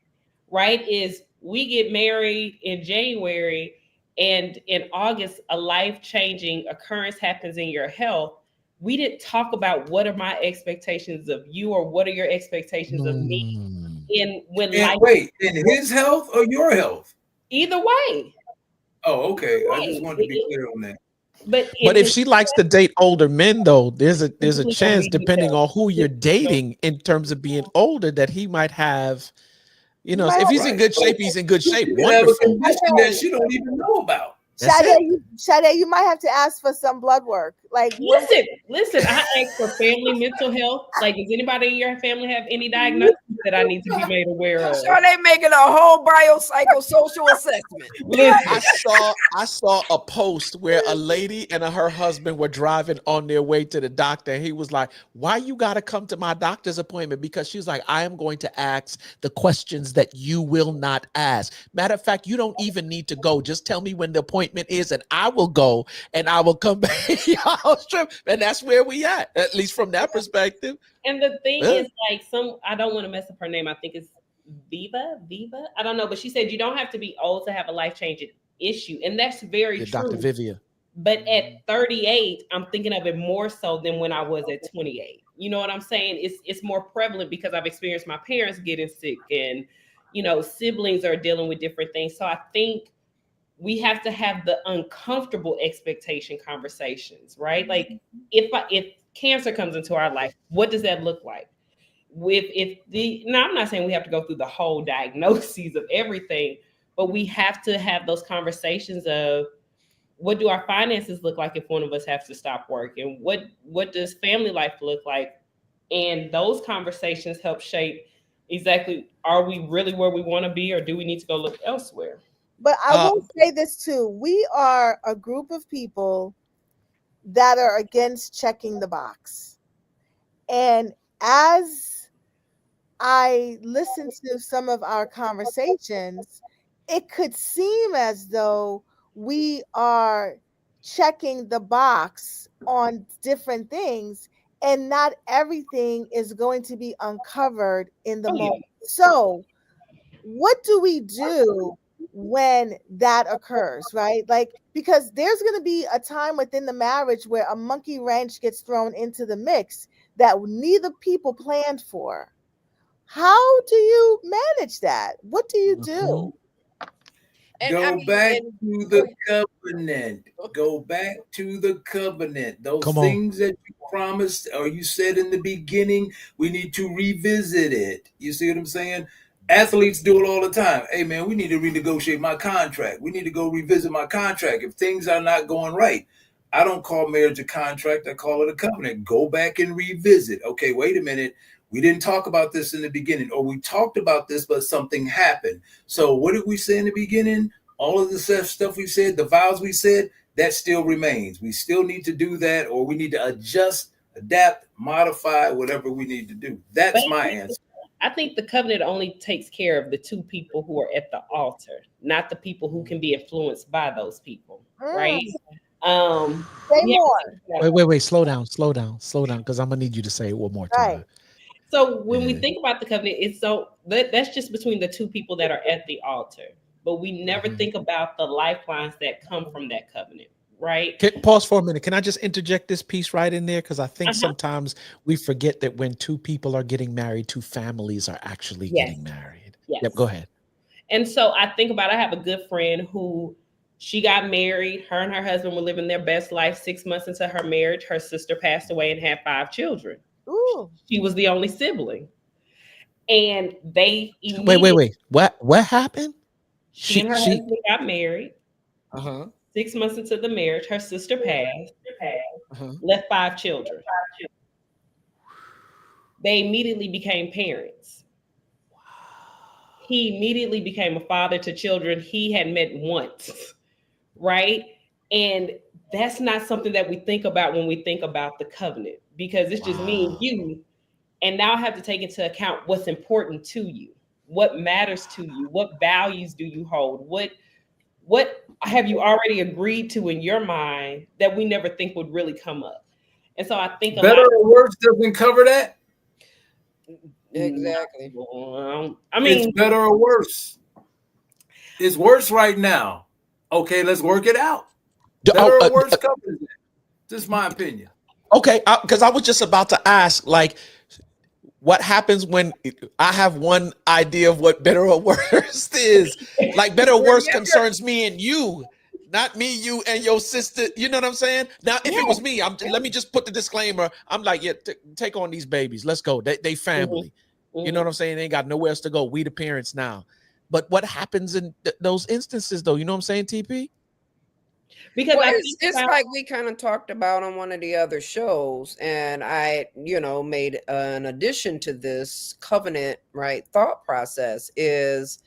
right, is we get married in January and in August, a life-changing occurrence happens in your health. We didn't talk about what are my expectations of you or what are your expectations of me. And when And life, wait, in his health or your health? either way, Oh, okay. I just way. wanted to be clear on that. But But in if his she likes to date older men, though, there's a typically gonna chance, be depending on who you're detailed. dating, in terms of being older, that he might have, You might if have, he's in Right. good So shape, he's in good shape. you could have a Wonderful. condition that she don't even know about. That's Sade, it. Sade, you might have to ask for some blood work. Like, Listen, I asked for family mental health. Like, does anybody in your family have any diagnoses that I need to be made aware of? So they making a whole biopsychosocial assessment. I Listen, saw a post where a lady and her husband were driving on their way to the doctor. He was like, "Why you got to come to my doctor's appointment?" Because she was like, "I am going to ask the questions that you will not ask. Matter of fact, you don't even need to go. Just tell me when the appointment is, and I will go and I will come back." And that's where we at least from that perspective. and the thing Yeah. is, like, I don't want to mess up her name. I think it's Viva. I don't know, but she said you don't have to be old to have a life changing issue, and that's very Yeah, Dr. true. Vivia. But at 38, I'm thinking of it more so than when I was at 28. You know what I'm saying? It's more prevalent because I've experienced my parents getting sick, and siblings are dealing with different things. So I think we have to have the uncomfortable expectation conversations, right? Like, if cancer comes into our life, what does that look like? Now, I'm not saying we have to go through the whole diagnoses of everything, but we have to have those conversations of what do our finances look like if one of us has to stop work, and what does family life look like? And those conversations help shape exactly, are we really where we want to be, or do we need to go look elsewhere? but I will say this too. We are a group of people that are against checking the box. And as I listen to some of our conversations, it could seem as though we are checking the box on different things, and not everything is going to be uncovered in the Oh, yeah. moment. So, what do we do when that occurs, right? Like, because there's going to be a time within the marriage where a monkey wrench gets thrown into the mix that neither people planned for. How do you manage that? What do you do? And I Go mean, back and to the covenant. Go back to the covenant. Those Come on. things that you promised or you said in the beginning, we need to revisit it. You see what I'm saying? Athletes do it all the time. Hey, man, we need to renegotiate my contract. We need to go revisit my contract if things are not going right. I don't call marriage a contract. I call it a covenant. Go back and revisit. Okay, wait a minute. We didn't talk about this in the beginning, or we talked about this, but something happened. So what did we say in the beginning? All of the stuff we said, the vows we said, that still remains. We still need to do that, or we need to adjust, adapt, modify, whatever we need to do. That's my answer. I think the covenant only takes care of the two people who are at the altar, not the people who can be influenced by those people, right? Say Yeah. more. Wait. Slow down, because I'm gonna need you to say it one more Right. time. So when we Yeah. think about the covenant, it's that's just between the two people that are at the altar. But we never think about the lifelines that come from that covenant, right? Pause for a minute. Can I just interject this piece right in there? Because I think sometimes we forget that when two people are getting married, two families are actually Yes. getting married. Yes. Yep, go ahead. And so I think about, I have a good friend who, she got married. Her and her husband were living their best life. 6 months into her marriage, her sister passed away and had 5 children. Ooh. She was the only sibling. And they immediately... Wait. What happened? She and her husband got married. 6 months into the marriage, her sister passed. Left 5 children. They immediately became parents. He immediately became a father to children he had met once, right? And that's not something that we think about when we think about the covenant, because it's just me and you. And now I have to take into account what's important to you, what matters to you, what values do you hold, what have you already agreed to in your mind that we never think would really come up. And so I think better or worse doesn't cover that. Exactly. I mean, it's better or worse. It's worse right now. Okay, let's work it out. Better or worse covers that. Just my opinion. Okay, because I was just about to ask, like, what happens when I have one idea of what better or worse is? Like, better or worse concerns me and you, not me, you, and your sister. You know what I'm saying? Now, if it was me, let me just put the disclaimer. I'm like, yeah, take on these babies. Let's go. They family. You know what I'm saying? They ain't got nowhere else to go. We the parents now. But what happens in those instances, though? You know what I'm saying, TP? Because it's like we kind of talked about on one of the other shows, and I, made an addition to this covenant, right, thought process is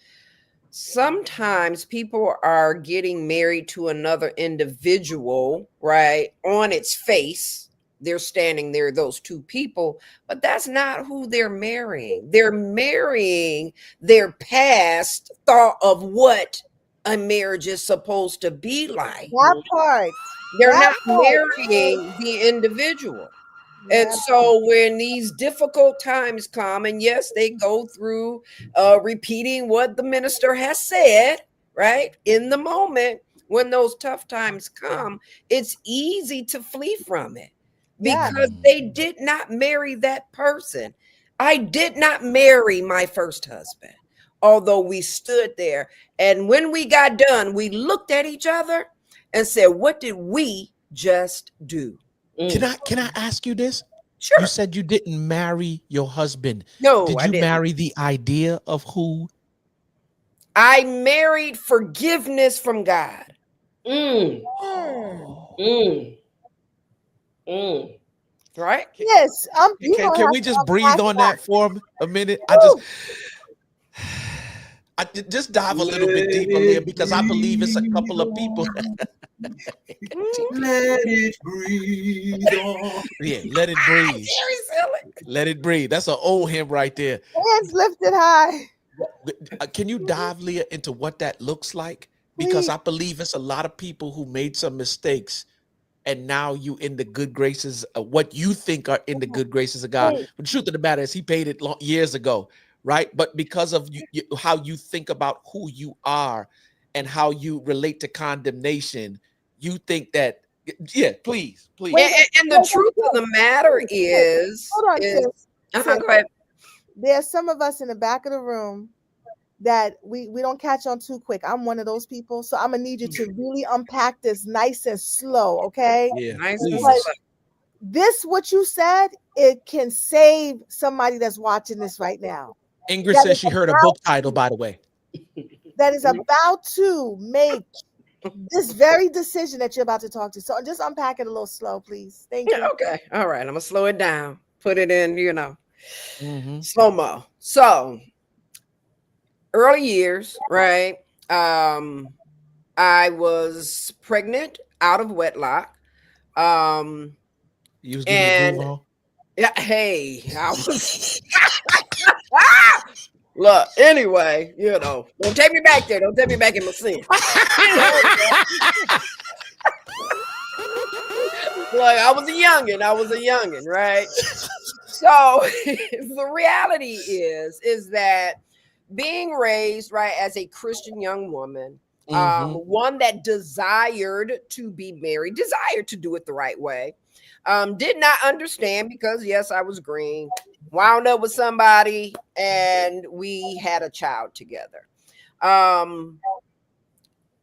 sometimes people are getting married to another individual, right, on its face. They're standing there, those two people, but that's not who they're marrying. They're marrying their past thought of what a marriage is supposed to be like. That part. They're not marrying the individual. And so when these difficult times come, and yes, they go through repeating what the minister has said, right? In the moment, when those tough times come, it's easy to flee from it because they did not marry that person. I did not marry my first husband, although we stood there. And when we got done, we looked at each other and said, what did we just do? Can I ask you this? Sure. You said you didn't marry your husband. No, did I you didn't. marry the idea of who? I married forgiveness from God. Right? Yes. Can we just breathe on that for a minute? I just dive a little bit deeper there, because I believe it's a couple of people. Let it breathe on. Yeah, let it breathe. Let it breathe. That's an old hymn right there. Hands lifted high. Can you dive, Leah, into what that looks like? Because I believe it's a lot of people who made some mistakes, and now you in the good graces of what you think are in the good graces of God. But the truth of the matter is, He paid it years ago, right? But because of how you think about who you are and how you relate to condemnation, you think that, please. And the truth of the matter is, hold on, go ahead. There's some of us in the back of the room that we don't catch on too quick. I'm one of those people, so I'm gonna need you to really unpack this nice and slow, okay? Yeah, nice and slow. This, what you said, it can save somebody that's watching this right now. Ingrid says she heard a book title, by the way, that is about to make this very decision that you're about to talk to. So just unpack it a little slow, please. Thank you. Okay. All right. I'm gonna slow it down. Put it in, slow-mo. So early years, right? I was pregnant out of wedlock. You was getting your groove on? Yeah, hey, I was look, anyway, don't take me back there. Don't take me back in my sin. Like, I was a youngin', right? So the reality is that being raised, right, as a Christian young woman, one that desired to be married, desired to do it the right way, did not understand, because yes, I was green, wound up with somebody, and we had a child together.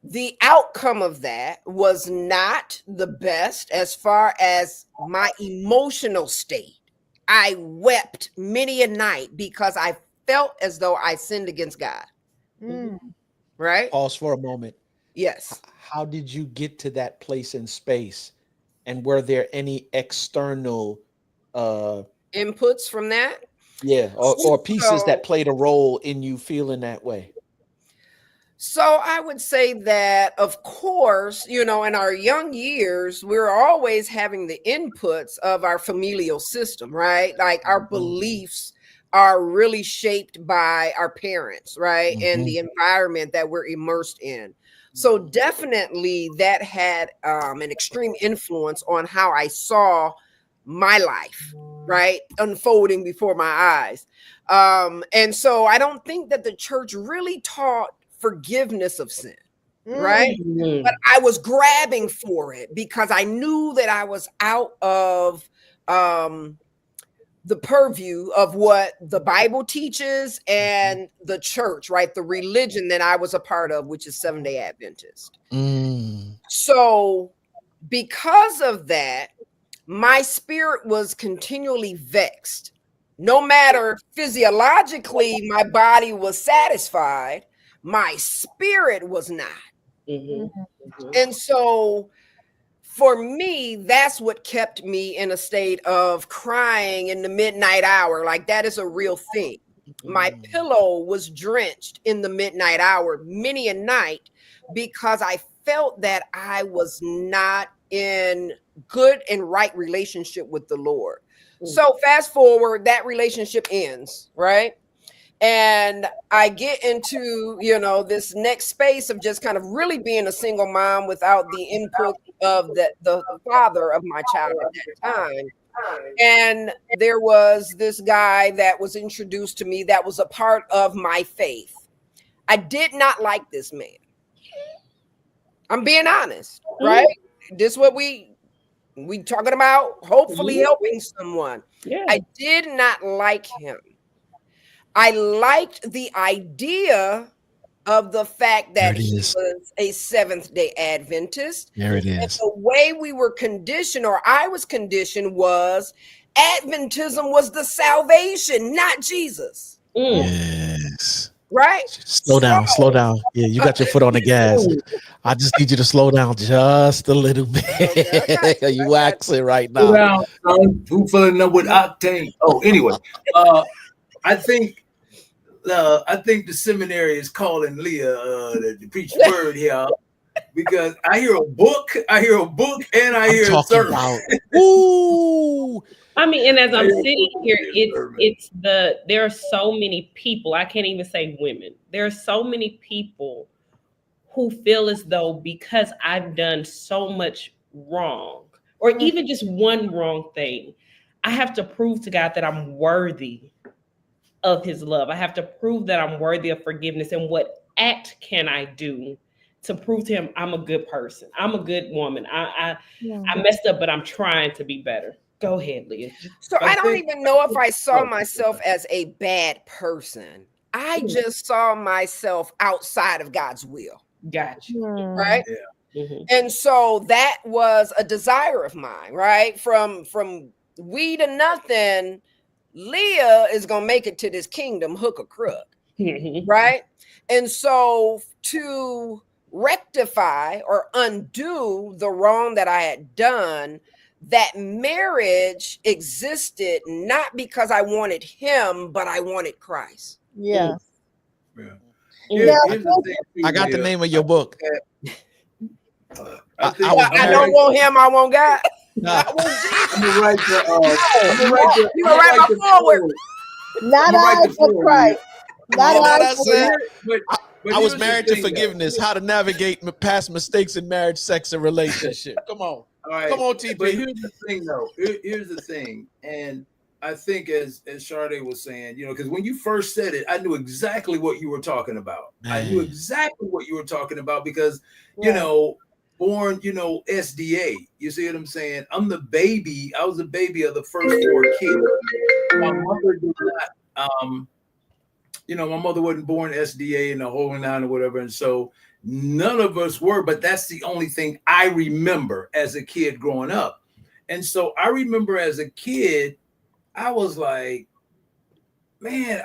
The outcome of that was not the best as far as my emotional state. I wept many a night because I felt as though I sinned against God. Mm. Right? Pause for a moment. Yes. How did you get to that place in space? And were there any external Inputs from that? or pieces So, that played a role in you feeling that way? So I would say that, of course, in our young years, we're always having the inputs of our familial system, right? Like our beliefs are really shaped by our parents, right? And the environment that we're immersed in. So definitely that had an extreme influence on how I saw my life, right? Unfolding before my eyes. And so I don't think that the church really taught forgiveness of sin, right? But I was grabbing for it because I knew that I was out of the purview of what the Bible teaches and the church, right? The religion that I was a part of, which is Seventh-day Adventist. So because of that, my spirit was continually vexed. No matter physiologically, my body was satisfied, my spirit was not. And so for me, that's what kept me in a state of crying in the midnight hour. Like that is a real thing. My pillow was drenched in the midnight hour many a night because I felt that I was not in good and right relationship with the Lord. So fast forward, that relationship ends, right? And I get into, this next space of just kind of really being a single mom without the input of the father of my child at that time. And there was this guy that was introduced to me that was a part of my faith. I did not like this man. I'm being honest, right? This is what we talking about, hopefully helping someone. Yeah. I did not like him. I liked the idea of the fact that he was a Seventh-day Adventist. There it And is. the way we were conditioned, or I was conditioned, was Adventism was the salvation, not Jesus. Yes. Right? Slow down. Yeah, you got your foot on the gas. I just need you to slow down just a little bit. You waxing right now. Slow down, son. Who filling up with octane? Oh, anyway, I think the seminary is calling Leah to preach the word here, because I hear a book, and I hear a sermon. Ooh. I mean, and as I'm sitting here, there are so many people, I can't even say women. There are so many people who feel as though because I've done so much wrong, or even just one wrong thing, I have to prove to God that I'm worthy of his love. I have to prove that I'm worthy of forgiveness. And what act can I do to prove to him I'm a good person? I'm a good woman. I messed up, but I'm trying to be better. Go ahead, Leah. So I don't even know if I saw myself as a bad person. I just saw myself outside of God's will. Gotcha. Right? Yeah. And so that was a desire of mine, right? From we to nothing, Leah is going to make it to this kingdom hook or crook. Right? And so to rectify or undo the wrong that I had done, that marriage existed not because I wanted him, but I wanted Christ. Yeah. I got the name of your book. I don't want him, I want God. Nah. I'm gonna write the forward. Not I, but Christ. I was married to forgiveness. How to navigate past mistakes in marriage, sex, and relationship. Come on. All right. Come on, TP. But here's the thing, though. Here's the thing. And I think as Sade was saying, because when you first said it, I knew exactly what you were talking about. Man. I knew exactly what you were talking about because, born, SDA. You see what I'm saying? I'm the baby. I was a baby of the first 4 kids. My mother did not, my mother wasn't born SDA and the whole 9 or whatever. And so none of us were, but that's the only thing I remember as a kid growing up. And so I remember as a kid, I was like, man,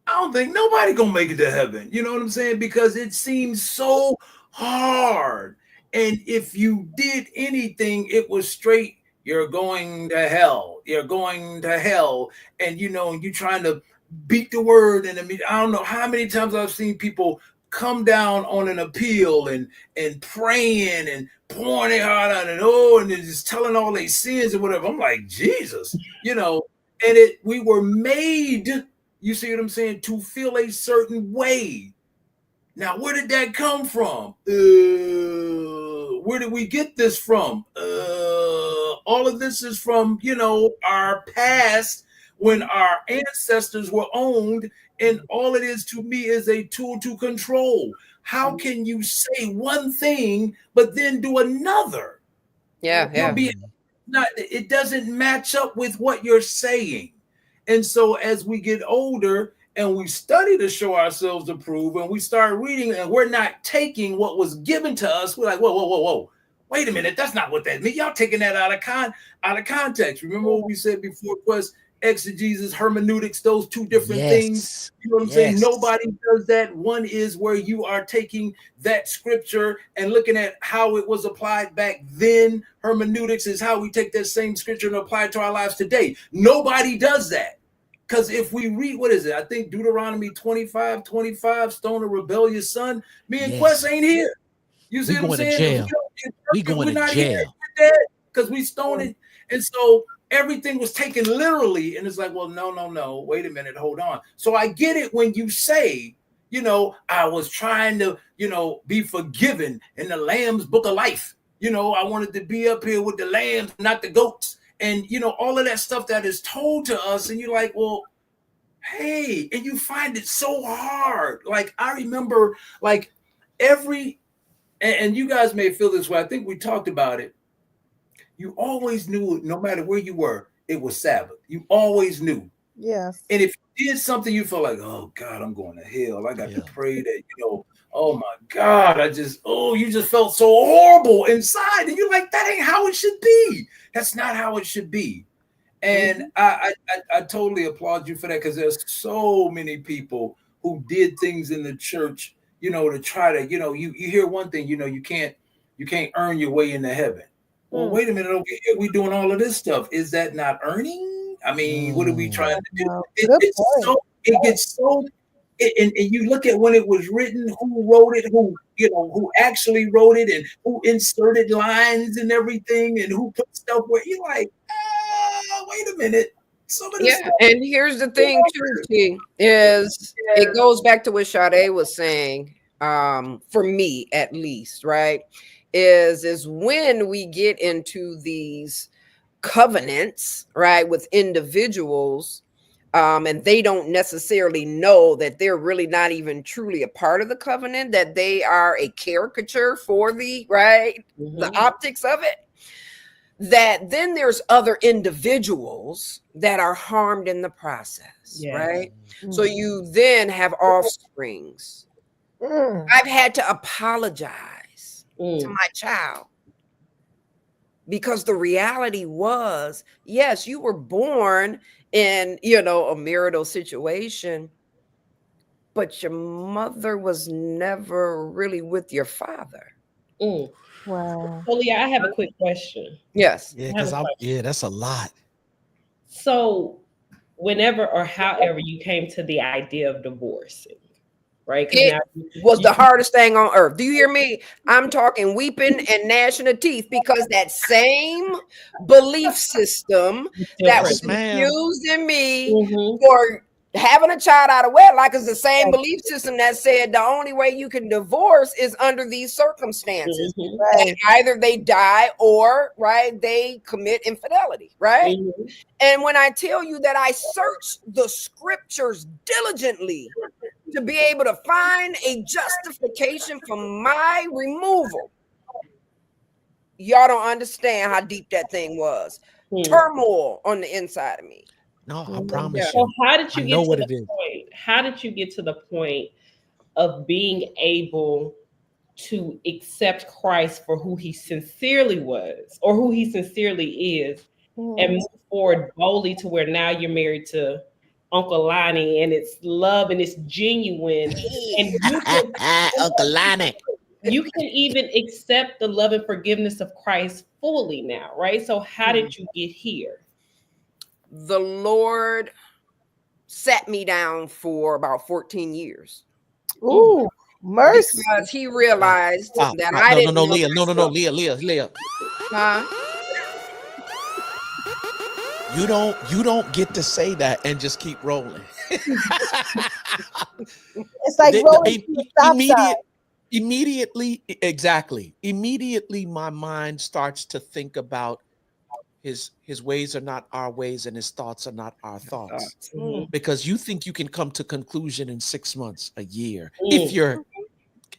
I don't think nobody gonna make it to heaven. You know what I'm saying? Because it seems so hard. And if you did anything, it was straight, you're going to hell. You're going to hell. And you're trying to beat the word. And I don't know how many times I've seen people come down on an appeal and praying and pouring their heart out and just telling all their sins and whatever. I'm like, Jesus, and we were made, you see what I'm saying, to feel a certain way. Now, where did that come from? Where did we get this from? All of this is from, our past when our ancestors were owned, and all it is to me is a tool to control. How can you say one thing but then do another? Yeah. It doesn't match up with what you're saying. And so as we get older and we study to show ourselves approved, and we start reading and we're not taking what was given to us, we're like, whoa. Wait a minute, that's not what that means. Y'all taking that out of context. Remember what we said before, Quest, exegesis, hermeneutics, those two different things. You know what I'm saying? Nobody does that. One is where you are taking that scripture and looking at how it was applied back then. Hermeneutics is how we take that same scripture and apply it to our lives today. Nobody does that. Because if we read, what is it? I think Deuteronomy 25, stone a rebellious son. Me and Quest ain't here. You see what I'm saying? We going to jail. Because we stoned it. And so everything was taken literally. And it's like, well, no. Wait a minute. Hold on. So I get it when you say, I was trying to, be forgiven in the Lamb's book of life. I wanted to be up here with the lambs, not the goats. And, all of that stuff that is told to us. And you're like, well, hey, and you find it so hard. Like, I remember like and you guys may feel this way. I think we talked about it. You always knew, no matter where you were, it was Sabbath. You always knew. Yes. And if you did something, you felt like, oh God, I'm going to hell. I got to pray that, oh my God, you just felt so horrible inside. And you're like, that ain't how it should be. That's not how it should be. And I totally applaud you for that, because there's so many people who did things in the church, to try to, you hear one thing, you can't earn your way into heaven. Well, wait a minute, okay, we doing all of this stuff. Is that not earning? I mean, what are we trying to do? No. It gets so, and you look at when it was written, who wrote it, who actually wrote it, and who inserted lines and everything, and who put stuff where you're like, wait a minute. And here's the thing too, T, is it goes back to what Sade was saying, for me at least, right? Is when we get into these covenants, right, with individuals, and they don't necessarily know that they're really not even truly a part of the covenant, that they are a caricature for the optics of it, that then there's other individuals that are harmed in the process, right? So you then have offsprings. I've had to apologize to my child, because the reality was, yes, you were born in, a marital situation, but your mother was never really with your father. Wow. Well, I have a quick question. Yes. Yeah, because that's a lot. So whenever or however you came to the idea of divorcing, right? It was the hardest thing on earth. Do you hear me? I'm talking weeping and gnashing of teeth, because that same belief system that was infused in me for having a child out of wedlock is the same belief system that said the only way you can divorce is under these circumstances. That either they die or, they commit infidelity, right? And when I tell you that I searched the scriptures diligently to be able to find a justification for my removal, y'all don't understand how deep that thing was. Turmoil on the inside of me. No, I promise So you. how did you I get know to what the it is. point? How did you get to the point of being able to accept Christ for who he sincerely was or who he sincerely is, and move forward boldly to where now you're married to Uncle Lonnie and it's love and it's genuine, and Uncle Lonnie. you can even accept the love and forgiveness of Christ fully now, right? So how did you get here? The Lord sat me down for about 14 years. Ooh, mercy. Because he realized that I no, didn't know Leah, no, myself. Leah. Huh? You don't get to say that and just keep rolling. It's like rolling to the stop sign. Immediately, exactly. Immediately, my mind starts to think about his ways are not our ways and his thoughts are not our thoughts. Because you think you can come to conclusion in 6 months, a year, if you're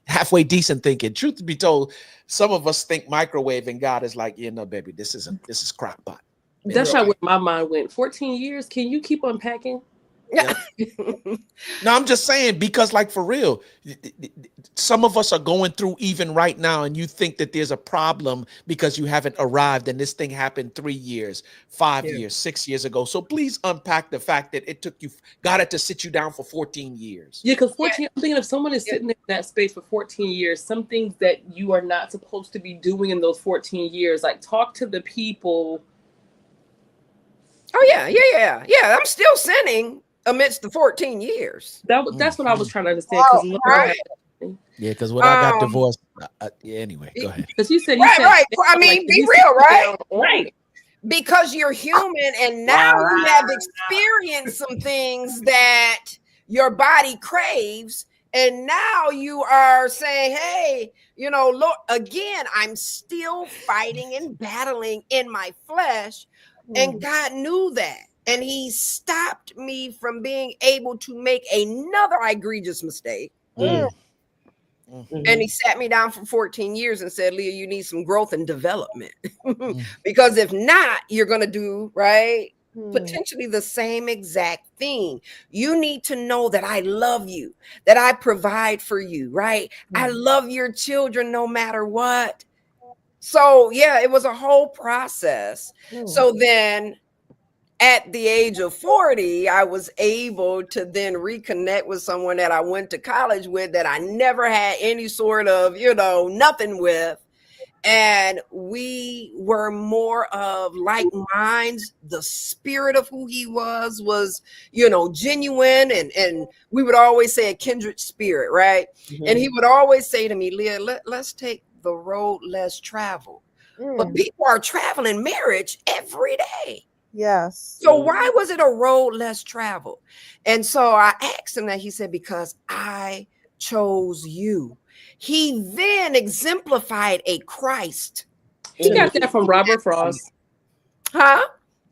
halfway decent thinking. Truth be told, some of us think microwave and God is like, baby, this is crock pot. That's not where my mind went. 14 years. Can you keep unpacking? Yep. No, I'm just saying, because like for real, some of us are going through even right now, and you think that there's a problem because you haven't arrived, and this thing happened 3 years, 5 years, 6 years ago. So please unpack the fact that it took you, God had to sit you down for 14 years. Yeah, because 14, I'm thinking if someone is sitting in that space for 14 years, some things that you are not supposed to be doing in those 14 years, like talk to the people. Oh, yeah. I'm still sinning amidst the 14 years. That's what I was trying to understand. Right. Yeah, because when I got divorced, anyway, go ahead. Because you said, right. I mean, like, be real, right? Right. Because you're human, and now you have experienced some things that your body craves, and now you are saying, hey, look, again, I'm still fighting and battling in my flesh. And God knew that. And he stopped me from being able to make another egregious mistake. And he sat me down for 14 years and said, Leah, you need some growth and development. Because if not, you're going to do, right, potentially the same exact thing. You need to know that I love you, that I provide for you, right? I love your children no matter what. So, yeah, it was a whole process. So then at the age of 40, I was able to then reconnect with someone that I went to college with that I never had any sort of, nothing with. And we were more of like minds. The spirit of who he was, genuine. And we would always say a kindred spirit, right? And he would always say to me, Leah, let's take the road less traveled. But people are traveling marriage every day. Yes. So why was it a road less traveled? And so I asked him that. He said, because I chose you. He then exemplified a Christ. He got that from Robert Frost. Huh?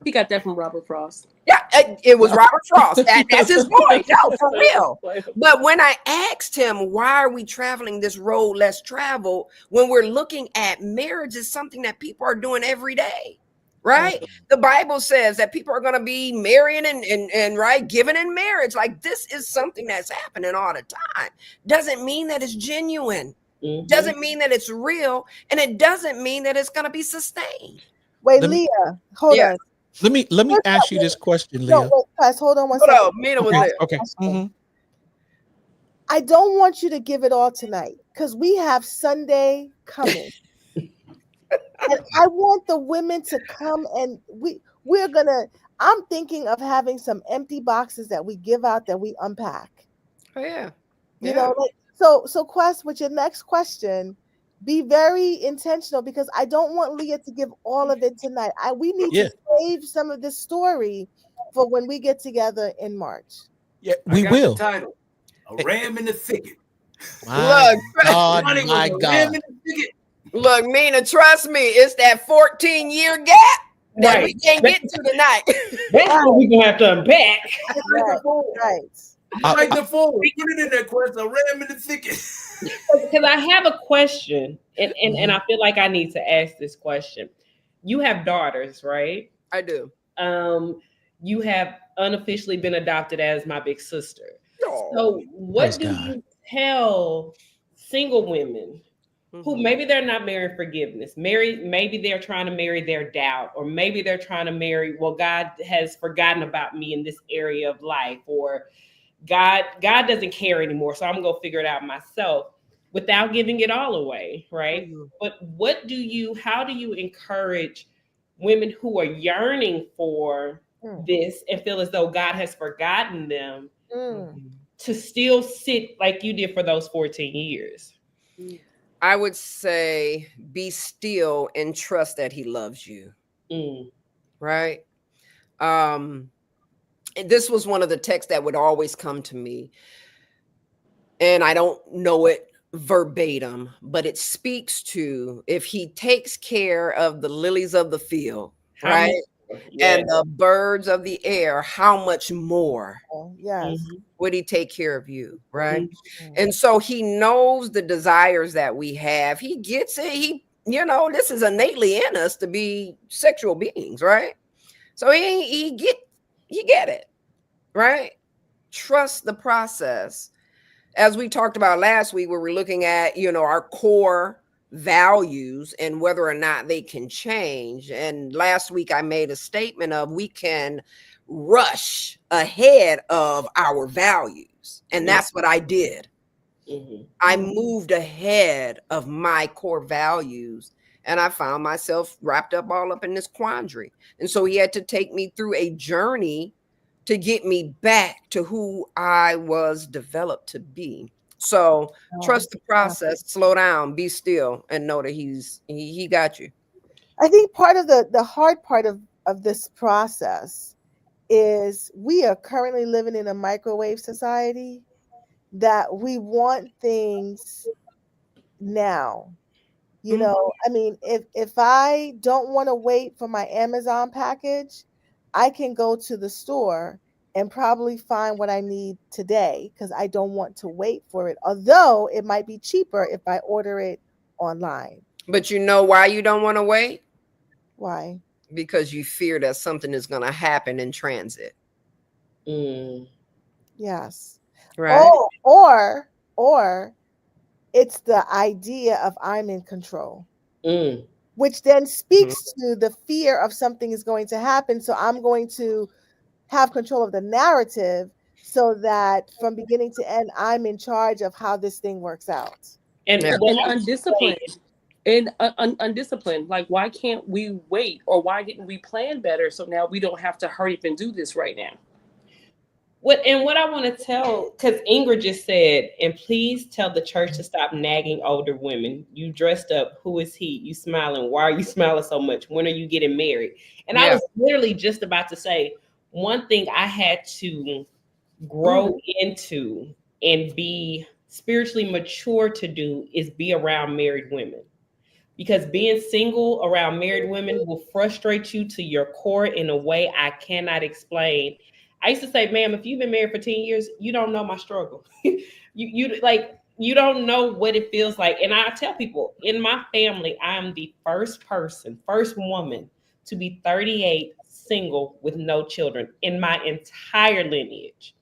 He got that from Robert Frost. Yeah, it was Robert Frost. That's his boy. No, for real. But when I asked him, why are we traveling this road less traveled when we're looking at marriage is something that people are doing every day, right? The Bible says that people are going to be marrying and right, giving in marriage. Like, this is something that's happening all the time. Doesn't mean that it's genuine. Doesn't mean that it's real. And it doesn't mean that it's going to be sustained. Wait, Leah, hold on. Let me ask you this question, Leah. No, wait, guys, hold on one second. Mina was there. Okay. I don't want you to give it all tonight because we have Sunday coming. And I want the women to come, and I'm thinking of having some empty boxes that we give out that we unpack. Oh, yeah. So Quest, with your next question, be very intentional because I don't want Leah to give all of it tonight. We need to save some of this story for when we get together in March. Yeah, we will. The title, A Ram in the Thicket. My God. Look, Mina, trust me, it's that 14-year gap that we can't get to tonight. That's what we're gonna have to unpack. Right. Like the phone. Put it in that Quest. I ran in the thicket. Because I have a question, and I feel like I need to ask this question. You have daughters, right? I do. You have unofficially been adopted as my big sister. So what do you tell single women who maybe they're not marrying forgiveness, maybe they're trying to marry their doubt, or maybe they're trying to marry, well, God has forgotten about me in this area of life, or God doesn't care anymore, so I'm gonna go figure it out myself, without giving it all away, right? But how do you encourage women who are yearning for this and feel as though God has forgotten them to still sit like you did for those 14 years? I would say be still and trust that he loves you. Right? This was one of the texts that would always come to me. And I don't know it verbatim, but it speaks to, if he takes care of the lilies of the field, right? And the birds of the air, how much more would he take care of you, right? And so he knows the desires that we have. He gets it. This is innately in us to be sexual beings, right? So he get it, right? Trust the process. As we talked about last week, where we're looking at, our core values and whether or not they can change. And last week I made a statement of, we can rush ahead of our values. And that's what I did. I moved ahead of my core values, and I found myself wrapped up all up in this quandary. And so he had to take me through a journey to get me back to who I was developed to be. So trust the process, slow down, be still, and know that he got you. I think part of the hard part of this process is we are currently living in a microwave society, that we want things now. I mean, if I don't want to wait for my Amazon package, I can go to the store and probably find what I need today, because I don't want to wait for it. Although it might be cheaper if I order it online. But you know why you don't want to wait? Why? Because you fear that something is going to happen in transit. Yes. Right. Or it's the idea of I'm in control, which then speaks to the fear of something is going to happen. So I'm going to have control of the narrative, so that from beginning to end, I'm in charge of how this thing works out. And undisciplined. Undisciplined. Like, why can't we wait? Or why didn't we plan better, so now we don't have to hurry up and do this right now? What I want to tell, because Ingrid just said, and please tell the church to stop nagging older women. You dressed up. Who is he? You smiling. Why are you smiling so much? When are you getting married? And I was literally just about to say, one thing I had to grow into and be spiritually mature to do is be around married women. Because being single around married women will frustrate you to your core in a way I cannot explain. I used to say, ma'am, if you've been married for 10 years, you don't know my struggle. You don't know what it feels like. And I tell people, in my family, I am the first woman to be 38, single, with no children in my entire lineage.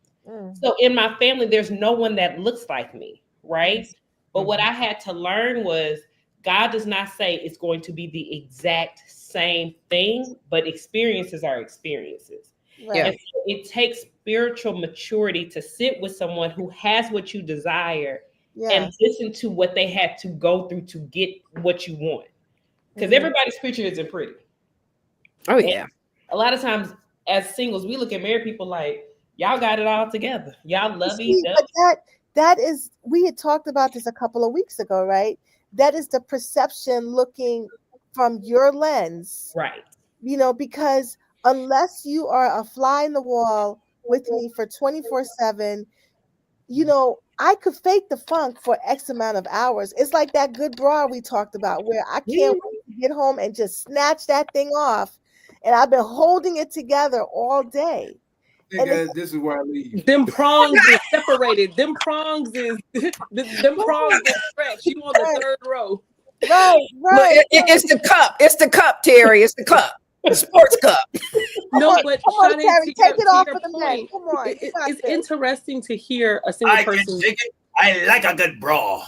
So in my family, there's no one that looks like me, right? But what I had to learn was, God does not say it's going to be the exact same thing, but experiences are experiences. Right. And so it takes spiritual maturity to sit with someone who has what you desire and listen to what they had to go through to get what you want. Because everybody's picture isn't pretty. Oh, yeah. And a lot of times as singles, we look at married people like, y'all got it all together. Y'all love each other. But that is, we had talked about this a couple of weeks ago, right? That is the perception looking from your lens. Right. Because unless you are a fly in the wall with me for 24/7, I could fake the funk for X amount of hours. It's like that good bra we talked about, where I can't wait to get home and just snatch that thing off. And I've been holding it together all day. Hey guys, this is where I leave. Them prongs is separated. Them prongs is them prongs that stretch. You on the third row. Right. It's the cup. It's the cup, Terry. It's the cup. The sports cup. No, but come on, Sade, Terry, take it off for the men. point, Come on, it's interesting to hear a single person. Can dig it. I like a good bra.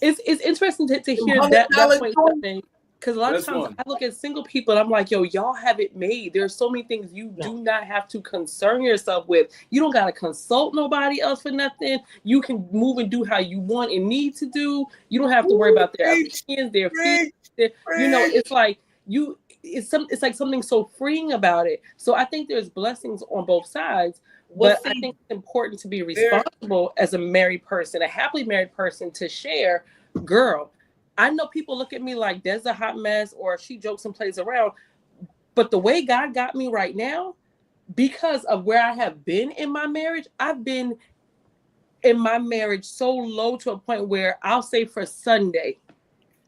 It's interesting to hear that point. Because a lot of times I look at single people and I'm like, yo, y'all have it made. There's so many things you do not have to concern yourself with. You don't got to consult nobody else for nothing. You can move and do how you want and need to do. You don't have to worry about their opinions, their feelings. You know, it's like it's like something so freeing about it. So I think there's blessings on both sides. But I think it's important to be responsible as a married person, a happily married person, to share, girl, I know people look at me like there's a hot mess or she jokes and plays around. But the way God got me right now, because of where I have been in my marriage, I've been in my marriage so low to a point where I'll say for Sunday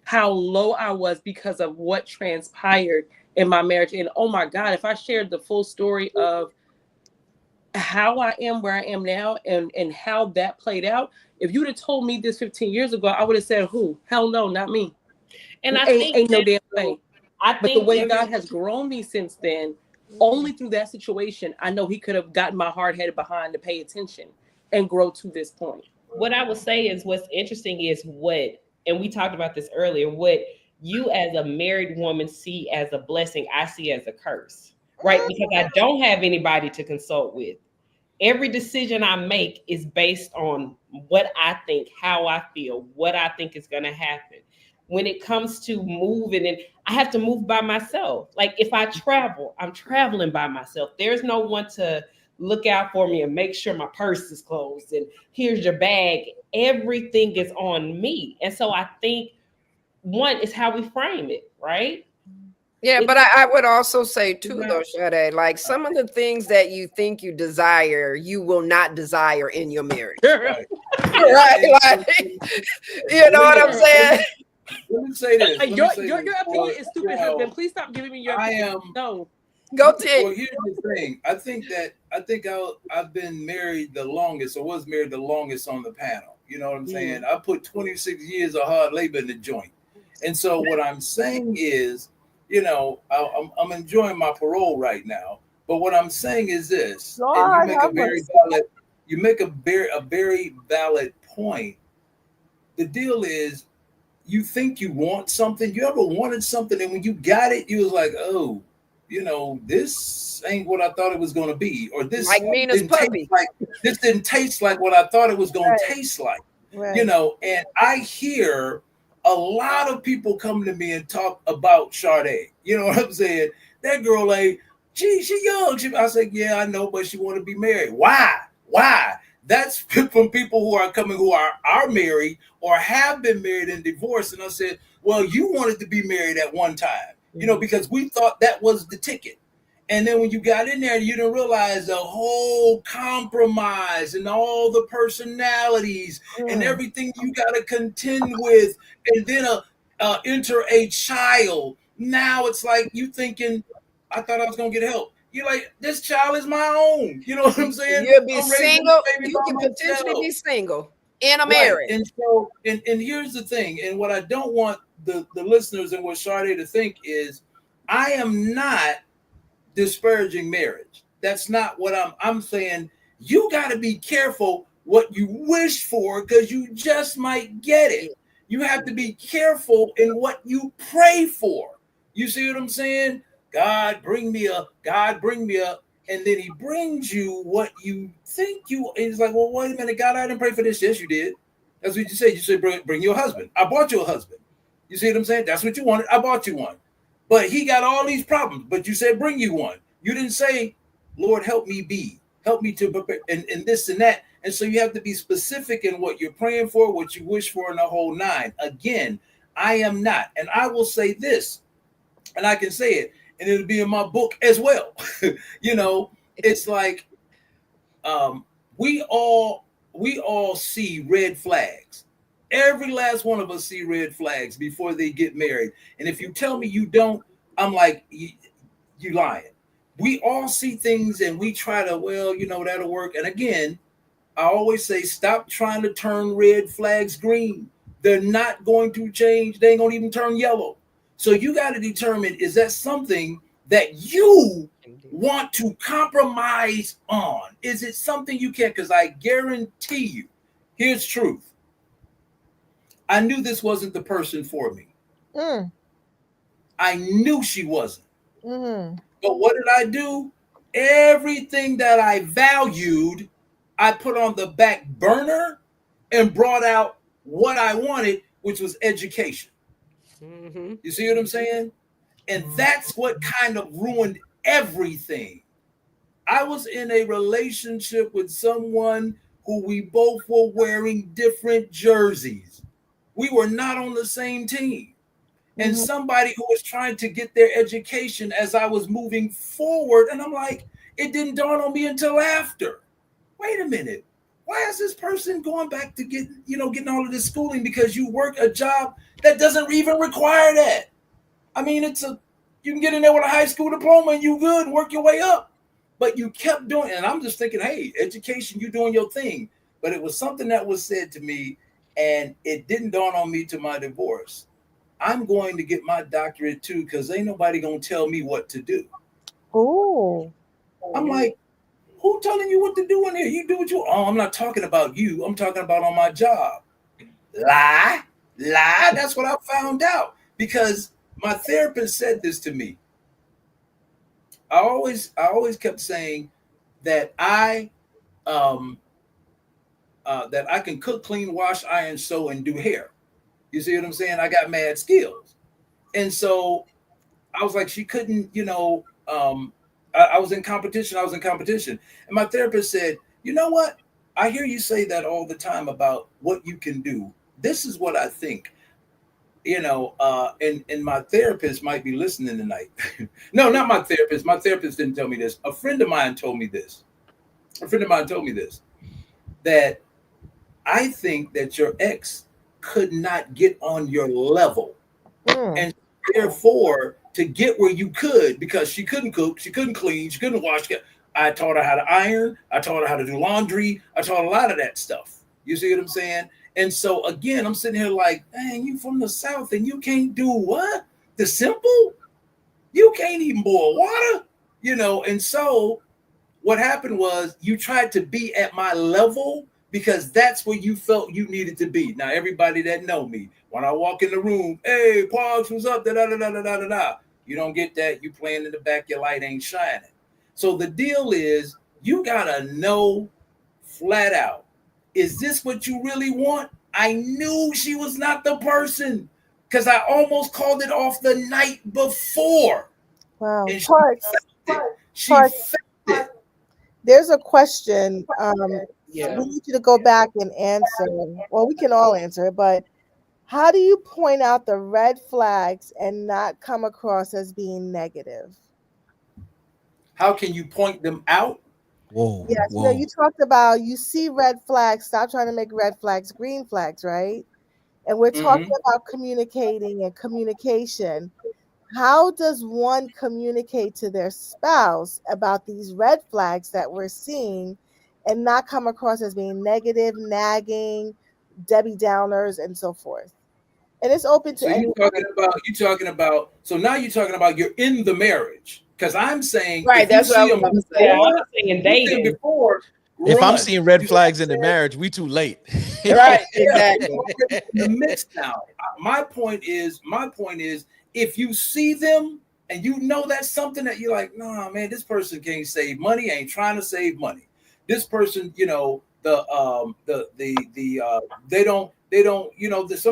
how low I was because of what transpired in my marriage. And oh my God, if I shared the full story of how I am where I am now and how that played out, if you'd have told me this 15 years ago, I would have said, who? Hell no, not me. And I think ain't no damn thing. But the way God has grown me since then, only through that situation, I know he could have gotten my hard headed behind to pay attention and grow to this point. What I would say is what's interesting is and we talked about this earlier, what you as a married woman see as a blessing, I see as a curse, right? Because I don't have anybody to consult with. Every decision I make is based on what I think, how I feel, what I think is going to happen. When it comes to moving, and I have to move by myself. Like if I travel, I'm traveling by myself. There's no one to look out for me and make sure my purse is closed and here's your bag. Everything is on me. And so I think one is how we frame it, right? Yeah, but I would also say too, though, Sade, like some of the things that you think you desire, you will not desire in your marriage. Right. Like, you know what I'm saying? Let me say this. Your opinion is stupid, husband. Please stop giving me your opinion. No. Go to Well, here's the thing. I think I've been married the longest, or was married the longest on the panel. You know what I'm saying? I put 26 years of hard labor in the joint. And so what I'm saying is, you know, I'm enjoying my parole right now. But what I'm saying is this, and you make a very valid point. The deal is, you think you want something. You ever wanted something, and when you got it, you was like, oh, you know, this ain't what I thought it was going to be, or this like Mina's puppy. This didn't taste like what I thought it was going to taste like. Right. You know, and I hear a lot of people come to me and talk about Sade. You know what I'm saying? That girl, like, gee, she young. I said, yeah, I know, but she want to be married. Why? That's from people who are married or have been married and divorced. And I said, well, you wanted to be married at one time, you know, because we thought that was the ticket. And then when you got in there, you didn't realize the whole compromise and all the personalities and everything you got to contend with, and then enter a child. Now it's like you thinking, I thought I was going to get help. You're like, this child is my own. You know what I'm saying? You'll be single. You can potentially be single in a marriage. And so, and here's the thing. And what I don't want the listeners and what Sade to think is, I am not disparaging marriage. That's not what I'm saying. You got to be careful what you wish for, because you just might get it. You have to be careful in what you pray for. You see what I'm saying? God, bring me up. And then he brings you what you think you. And it's like, well, wait a minute, God, I didn't pray for this. Yes, you did. That's what you said. You said, bring you a husband. I bought you a husband. You see what I'm saying? That's what you wanted. I bought you one. But he got all these problems. But you said, bring you one. You didn't say, Lord, help me to prepare, and this and that. And so you have to be specific in what you're praying for, what you wish for, in the whole nine. Again, I am not. And I will say this, and I can say it, and it'll be in my book as well. You know, it's like we all see red flags. Every last one of us see red flags before they get married. And if you tell me you don't, I'm like, you lying. we all see things and we try to, well, that'll work. And again, I always say, stop trying to turn red flags green. They're not going to change. They ain't going to even turn yellow. So you got to determine, is that something that you want to compromise on? Is it something you can? Because I guarantee you, here's truth. I knew this wasn't the person for me. I knew she wasn't. But what did I do? Everything that I valued, I put on the back burner and brought out what I wanted, which was education. You see what I'm saying? And that's what kind of ruined everything. I was in a relationship with someone who we both were wearing different jerseys. We were not on the same team. And somebody who was trying to get their education as I was moving forward. And I'm like, it didn't dawn on me until after. Wait a minute. Why is this person going back to getting all of this schooling because you work a job that doesn't even require that? I mean, you can get in there with a high school diploma and you good and work your way up. But you kept doing it. And I'm just thinking, hey, education, you doing your thing. But it was something that was said to me, and it didn't dawn on me to my divorce. I'm going to get my doctorate too, because ain't nobody gonna tell me what to do. Oh, I'm like, who telling you what to do in here? You do what you. Oh, I'm not talking about you. I'm talking about on my job. Lie. That's what I found out, because my therapist said this to me. I always kept saying that I can cook, clean, wash, iron, sew, and do hair. You see what I'm saying? I got mad skills. And so I was like, she couldn't, I was in competition. And my therapist said, you know what? I hear you say that all the time about what you can do. This is what I think, and my therapist might be listening tonight. No, not my therapist. My therapist didn't tell me this. A friend of mine told me this, that I think that your ex could not get on your level. And therefore, to get where you could, because she couldn't cook, she couldn't clean, she couldn't wash. I taught her how to iron. I taught her how to do laundry. I taught a lot of that stuff. You see what I'm saying? And so again, I'm sitting here like, dang, you from the South and you can't do what? The simple? You can't even boil water, And so what happened was you tried to be at my level because that's where you felt you needed to be. Now, everybody that know me, when I walk in the room, hey, Pogs, what's up? Da-da-da-da-da-da-da. You don't get that. You playing in the back, your light ain't shining. So the deal is you got to know flat out, is this what you really want? I knew she was not the person because I almost called it off the night before. Wow. And she felt it. There's a question. We need you to go back and answer. Well, we can all answer it, but how do you point out the red flags and not come across as being negative? How can you point them out? Whoa. Yes, you talked about you see red flags, stop trying to make red flags green flags, right? And we're talking about communicating and communication. How does one communicate to their spouse about these red flags that we're seeing and not come across as being negative, nagging, Debbie Downers, and so forth? And it's open to. So you're talking about. So now you're talking about you're in the marriage, because I'm saying right. That's what I'm saying. Dating before. If I'm seeing red flags in the marriage, we too late. Right, exactly. In the mix now. My point is, if you see them and you know that's something that you're like, nah, man, this person can't save money, ain't trying to save money. This person, they don't, some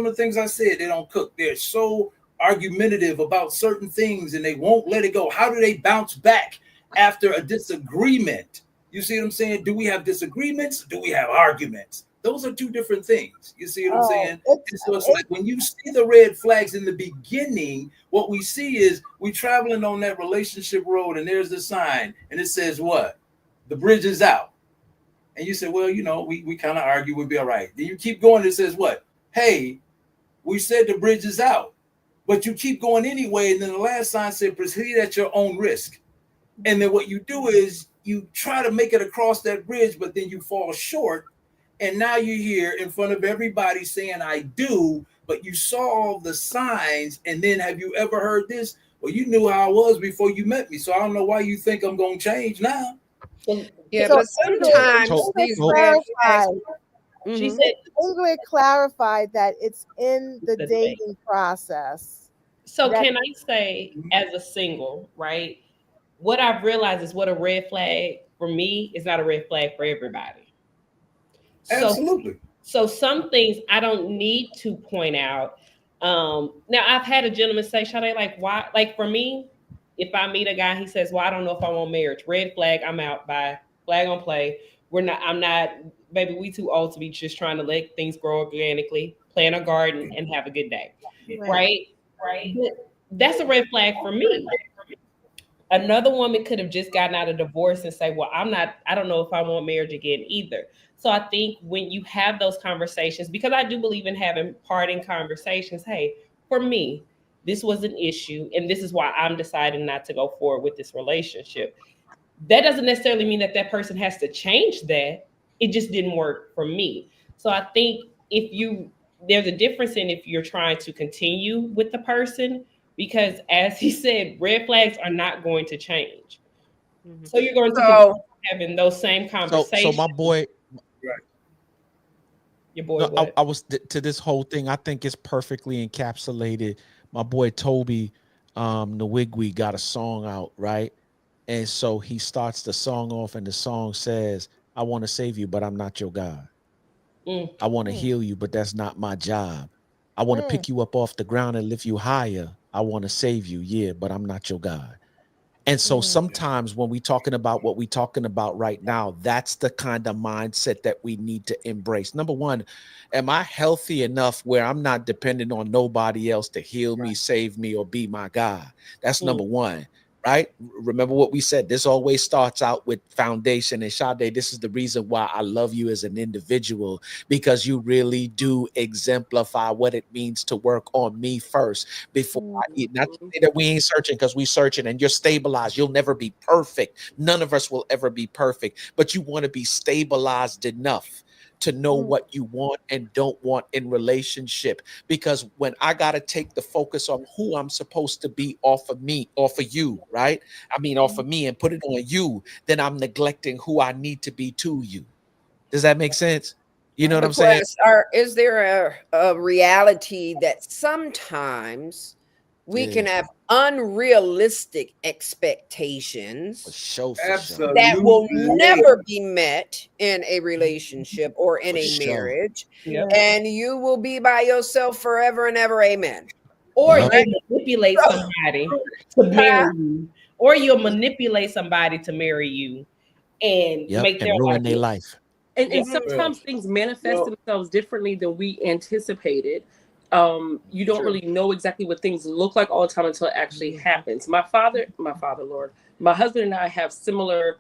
of the things I said, they don't cook. They're so argumentative about certain things and they won't let it go. How do they bounce back after a disagreement? You see what I'm saying? Do we have disagreements? Do we have arguments? Those are two different things. You see what I'm saying? So it's like when you see the red flags in the beginning, what we see is we traveling on that relationship road and there's the sign and it says what? The bridge is out. And you say, well, we kind of argue, we'll be all right. Then you keep going, it says what? Hey, we said the bridge is out, but you keep going anyway. And then the last sign said proceed at your own risk. And then what you do is you try to make it across that bridge, but then you fall short. And now you're here in front of everybody saying, I do, but you saw all the signs. And then have you ever heard this? Well, you knew how I was before you met me. So I don't know why you think I'm going to change now. Yeah, So but sometimes these red flags. She Mhm. said, Ingrid clarified that it's in the The dating process. so That- can I say, as a single, right? What I've realized is what a red flag for me is not a red flag for everybody. So, Absolutely. so some things I don't need to point out. Now I've had a gentleman say, Sade, like, why? Like for me, if I meet a guy, he says, well, I don't know if I want marriage. Red flag, I'm out. By flag on play. I'm not, baby, we too old to be just trying to let things grow organically, plant a garden and have a good day. Right? But that's a red flag for me. Another woman could have just gotten out of divorce and say, well, I don't know if I want marriage again either. So I think when you have those conversations, because I do believe in having parting conversations, hey, for me, this was an issue and this is why I'm deciding not to go forward with this relationship. That doesn't necessarily mean that that person has to change that. It just didn't work for me. So I think there's a difference in if you're trying to continue with the person, because as he said, red flags are not going to change. So you're going to continue So having those same So conversations. my boy, Your boy, no, what? I was to this whole thing. I think it's perfectly encapsulated. My boy Toby, Nwigwe got a song out, right? And so he starts the song off, and the song says, "I want to save you, but I'm not your God. Mm. I want to heal you, but that's not my job. I want to pick you up off the ground and lift you higher. I want to save you, yeah, but I'm not your God." And so sometimes when we talking about what we talking about right now, that's the kind of mindset that we need to embrace. Number one, am I healthy enough where I'm not dependent on nobody else to heal me, save me, or be my God? That's number one, right? Remember what we said. This always starts out with foundation. And Sade, this is the reason why I love you as an individual, because you really do exemplify what it means to work on me first before I eat. Not to say that we ain't searching, because we searching and you're stabilized. You'll never be perfect. None of us will ever be perfect, but you want to be stabilized enough to know what you want and don't want in relationship. Because when I got to take the focus on who I'm supposed to be off of me, off of you, right? I mean, off of me, and put it on you, then I'm neglecting who I need to be to you. Does that make sense? You know what I'm saying? Is there a reality that sometimes we can Yeah, have unrealistic for expectations sure, for sure, that will Absolutely. never be met in a relationship or in for a sure. marriage, Yep. and you will be by yourself forever and ever? Amen. Or Yep, you manipulate somebody to marry you, or you'll manipulate somebody to marry you and yep, make their and life ruin their miserable. life. And Yeah. sometimes things manifest themselves differently than we anticipated. You don't really know exactly what things look like all the time until it actually happens. Lord, my husband and I have similar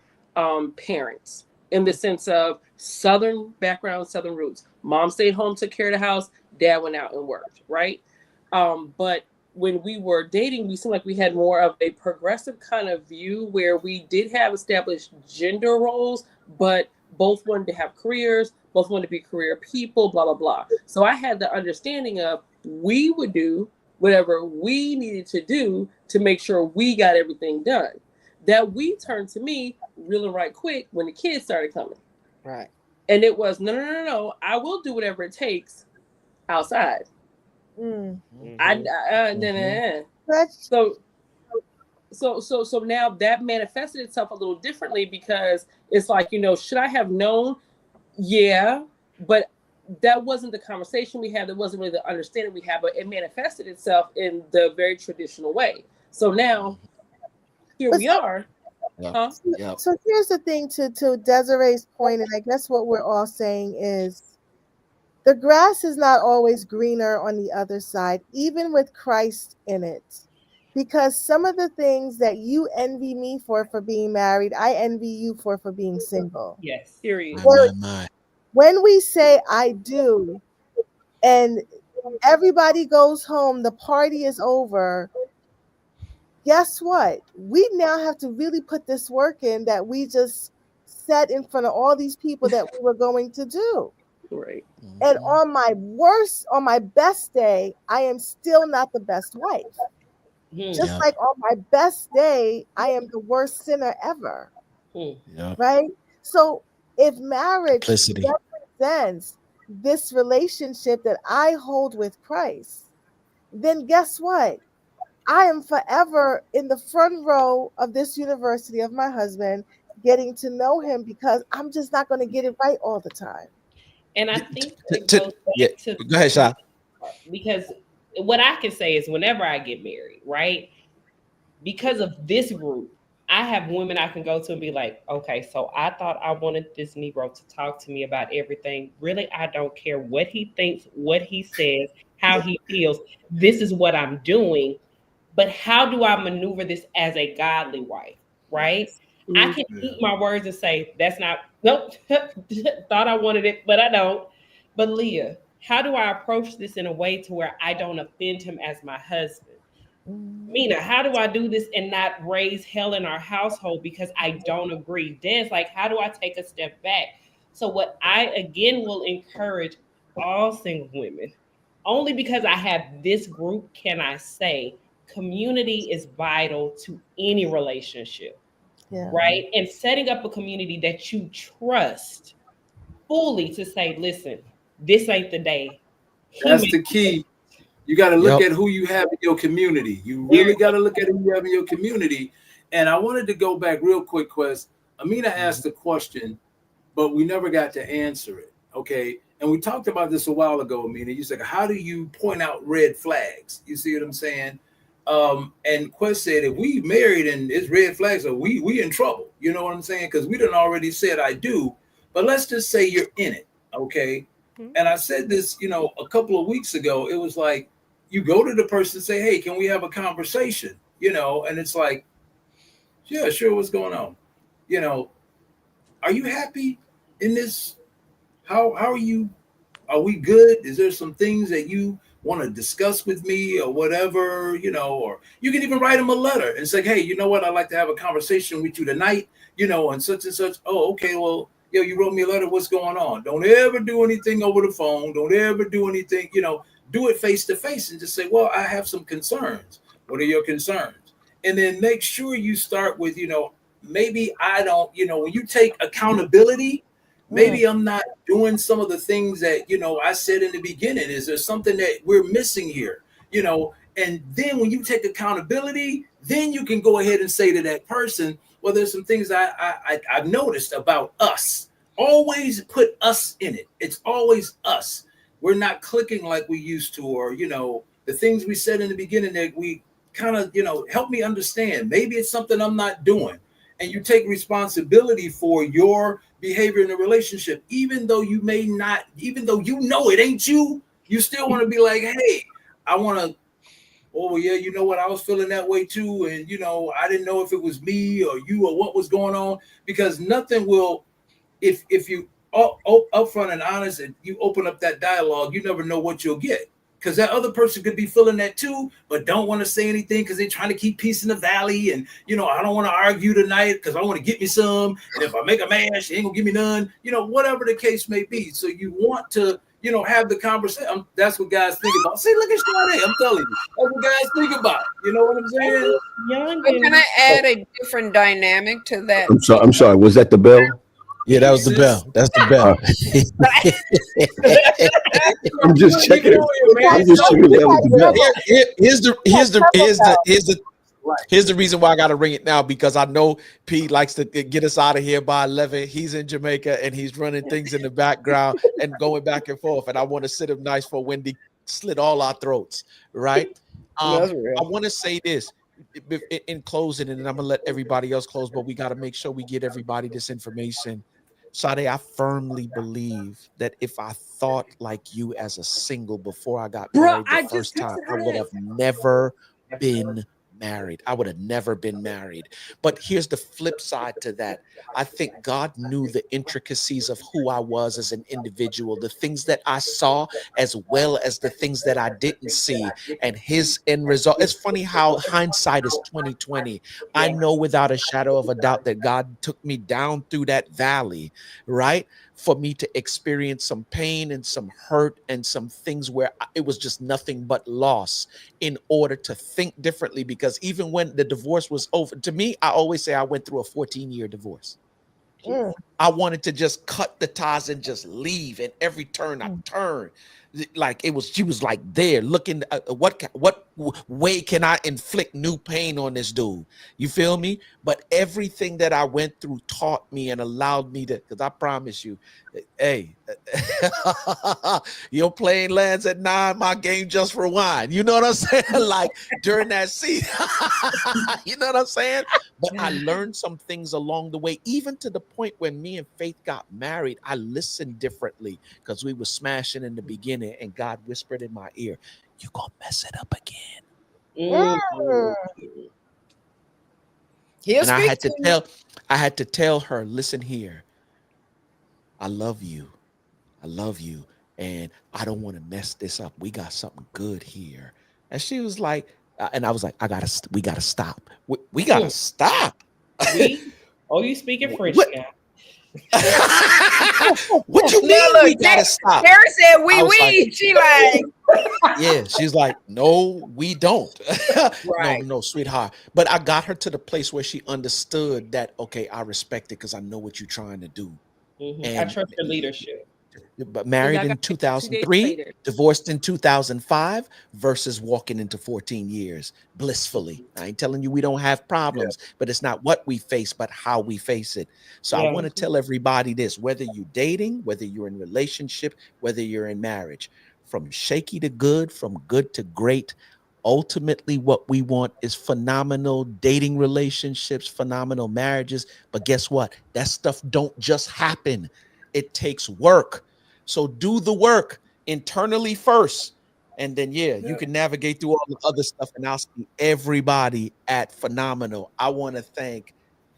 parents in the sense of Southern background, Southern roots. Mom stayed home, took care of the house. Dad went out and worked, right? But when we were dating, we seemed like we had more of a progressive kind of view where we did have established gender roles, but both wanted to have careers, both wanted to be career people, blah, blah, blah. So I had the understanding of we would do whatever we needed to do to make sure we got everything done. That we turned to me real and right quick when the kids started coming. Right. And it was, no. I will do whatever it takes outside. So now that manifested itself a little differently because it's like, should I have known? Yeah, but that wasn't the conversation we had. That wasn't really the understanding we had, but it manifested itself in the very traditional way. So now here we are. Huh? So here's the thing to Desiree's point, and I guess what we're all saying is the grass is not always greener on the other side, even with Christ in it. Because some of the things that you envy me for being married, I envy you for being single. Yes. Period. My. When we say I do and everybody goes home, the party is over, guess what? We now have to really put this work in that we just said in front of all these people that we were going to do. Right. And on my best day, I am still not the best wife. Just like on my best day, I am the worst sinner ever. Right? So if marriage represents this relationship that I hold with Christ, then guess what? I am forever in the front row of this university of my husband, getting to know him, because I'm just not going to get it right all the time. And I think it goes back to go ahead, Sha. Because what I can say is whenever I get married, right? Because of this group, I have women I can go to and be like, okay, so I thought I wanted this Negro to talk to me about everything. Really, I don't care what he thinks, what he says, how he feels. This is what I'm doing. But how do I maneuver this as a godly wife, right? I can eat my words and say, that's not, nope, thought I wanted it, but I don't. But Leah, how do I approach this in a way to where I don't offend him as my husband? Mina, how do I do this and not raise hell in our household because I don't agree? Des, like, how do I take a step back? So what I, again, will encourage all single women, only because I have this group can I say, community is vital to any relationship, right? And setting up a community that you trust fully to say, listen, this ain't the day. That's the key. You got to look at who you have in your community. You really got to look at who you have in your community. And I wanted to go back real quick, Quest. Amina asked a question, but we never got to answer it. Okay. And we talked about this a while ago, Amina. You said, how do you point out red flags? You see what I'm saying? And Quest said, if we married and it's red flags, we in trouble. You know what I'm saying? Because we done already said I do. But let's just say you're in it. Okay. And I said this, a couple of weeks ago. It was like, you go to the person and say, hey, can we have a conversation? And it's like, yeah, sure. What's going on? Are you happy in this? How are you? Are we good? Is there some things that you want to discuss with me or whatever, or you can even write them a letter and say, hey, you know what? I'd like to have a conversation with you tonight, and such and such. Oh, okay. Well, you wrote me a letter. What's going on? Don't ever do anything over the phone. Don't ever do anything, do it face to face and just say, well, I have some concerns. What are your concerns? And then make sure you start with, maybe I don't, when you take accountability, maybe I'm not doing some of the things that, I said in the beginning. Is there something that we're missing here? And then when you take accountability, then you can go ahead and say to that person, well, there's some things I've noticed about us. Always put us in it. It's always us. We're not clicking like we used to, or, the things we said in the beginning that we kind of, help me understand. Maybe it's something I'm not doing. And you take responsibility for your behavior in the relationship, even though you may not, even though it ain't you, you still want to be like, hey, I want to, oh yeah, you know what, I was feeling that way too. And, I didn't know if it was me or you or what was going on, because nothing will, if you upfront and honest and you open up that dialogue, you never know what you'll get. Because that other person could be feeling that too, but don't want to say anything because they're trying to keep peace in the valley. And, I don't want to argue tonight because I want to get me some. And if I make a man, she ain't gonna give me none, whatever the case may be. So you want to, have the conversation. That's what guys think about. See, look at Sade. I'm telling you, that's what guys think about. You know what I'm saying? Can I add a different dynamic to that? I'm sorry. Was that the bell? Yeah, that was the bell. That's the bell. I'm just checking. Here's the reason why I got to ring it now, because I know P likes to get us out of here by 11. He's in Jamaica and he's running things in the background and going back and forth. And I want to sit him nice for Wendy slit all our throats, right? I want to say this in closing, and then I'm gonna let everybody else close, but we got to make sure we get everybody this information. Sade, I firmly believe that if I thought like you as a single before I got married the first time, I would have never been married. I would have never been married. But here's the flip side to that. I think God knew the intricacies of who I was as an individual, the things that I saw, as well as the things that I didn't see, and his end result. It's funny how hindsight is 2020. I know without a shadow of a doubt that God took me down through that valley, right? For me to experience some pain and some hurt and some things where it was just nothing but loss, in order to think differently. Because even when the divorce was over, to me, I always say I went through a 14-year divorce. I wanted to just cut the ties and just leave. And every turn I turned, like she was like there looking, what way can I inflict new pain on this dude? You feel me? But everything that I went through taught me and allowed me to, because I promise you, hey, your plane lands at 9, my game just rewind. You know what I'm saying? Like during that seat, you know what I'm saying? But I learned some things along the way, even to the point when me and Faith got married. I listened differently because we were smashing in the beginning, and God whispered in my ear, "You gonna mess it up again." And I had to tell her, listen here, I love you. I love you. And I don't want to mess this up. We got something good here. And she was like, and I was like, we gotta stop. We gotta stop. You speaking French now? What you mean we gotta stop? Kara said we. She like, yeah, she's like, no, we don't. Right. No, sweetheart. But I got her to the place where she understood that, okay, I respect it because I know what you're trying to do. And I trust your leadership. But married in 2003, divorced in 2005, versus walking into 14 years blissfully. I ain't telling you we don't have problems, but it's not what we face, but how we face it. So I want to tell everybody this, whether you're dating, whether you're in relationship, whether you're in marriage, from shaky to good, from good to great, ultimately what we want is phenomenal dating relationships, phenomenal marriages. But guess what? That stuff don't just happen. It takes work. So do the work internally first. And then, you can navigate through all the other stuff. And I'll see everybody at Phenomenal. I want to thank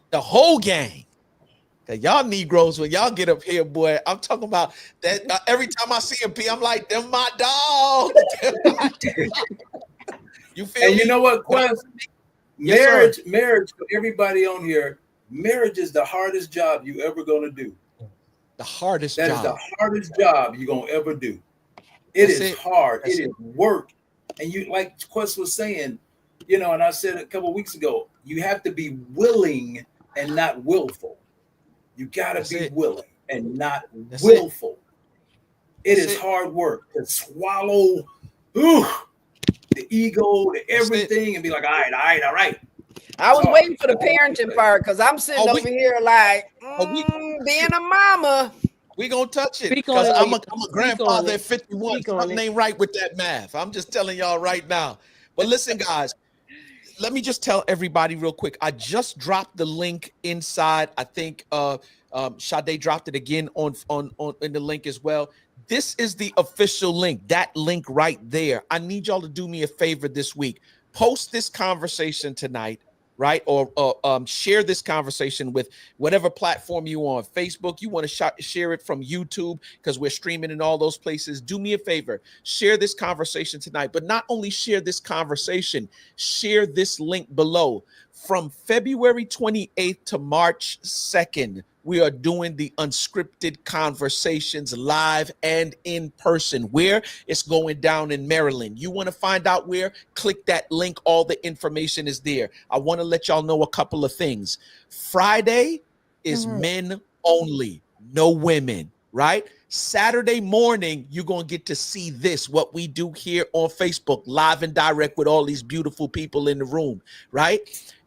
the whole gang. Cause y'all Negroes, when y'all get up here, boy, I'm talking about that. Every time I see a P, I'm like, them my dog. You feel me? You know what, Quest? Marriage for everybody on here, marriage is the hardest job you ever gonna do. The hardest job. That is the hardest job you're gonna ever do. It is hard. It is work. And you, like Quest was saying, and I said a couple of weeks ago, you have to be willing and not willful. You gotta be willing and not willful. It is hard work to swallow the ego, the everything, and be like, all right. I was waiting for the parenting part because I'm sitting over here like being a mama. We gonna touch it because I'm a grandfather at 51. Something ain't right with that math. I'm just telling y'all right now. But listen, guys, let me just tell everybody real quick. I just dropped the link inside. I think Sade dropped it again on in the link as well. This is the official link. That link right there. I need y'all to do me a favor this week. Post this conversation tonight, right? Or share this conversation with whatever platform you on. Facebook, you want to share it from YouTube because we're streaming in all those places. Do me a favor. Share this conversation tonight. But not only share this conversation, share this link below. From February 28th to March 2nd, we are doing the Unscripted Conversations live and in person. Where? It's going down in Maryland. You want to find out where? Click that link. All the information is there. I want to let y'all know a couple of things. Friday is men only, no women, right? Saturday morning, you're going to get to see this, what we do here on Facebook, live and direct with all these beautiful people in the room, right?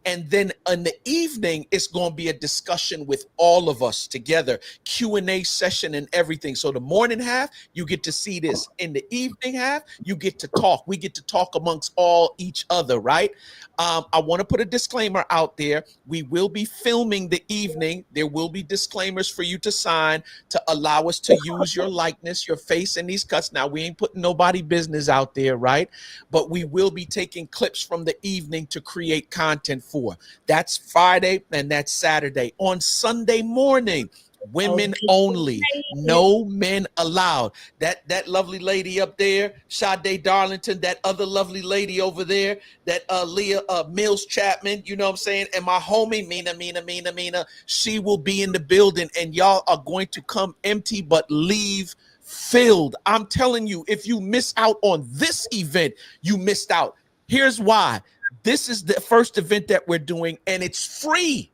And then in the evening, it's going to be a discussion with all of us together, Q&A session and everything. So the morning half, you get to see this. In the evening half, you get to talk. We get to talk amongst all each other, right? I want to put a disclaimer out there. We will be filming the evening. There will be disclaimers for you to sign to allow us to use your likeness, your face in these cuts. Now, we ain't putting nobody business out there, right? But we will be taking clips from the evening to create content for. That's Friday and that's Saturday. On Sunday morning, women only, no men allowed. That lovely lady up there, Sade Darlington, that other lovely lady over there, that Leah Mills Chapman, you know what I'm saying? And my homie Mina, she will be in the building, and y'all are going to come empty but leave filled. I'm telling you, if you miss out on this event, you missed out. Here's why. This is the first event that we're doing, and it's free.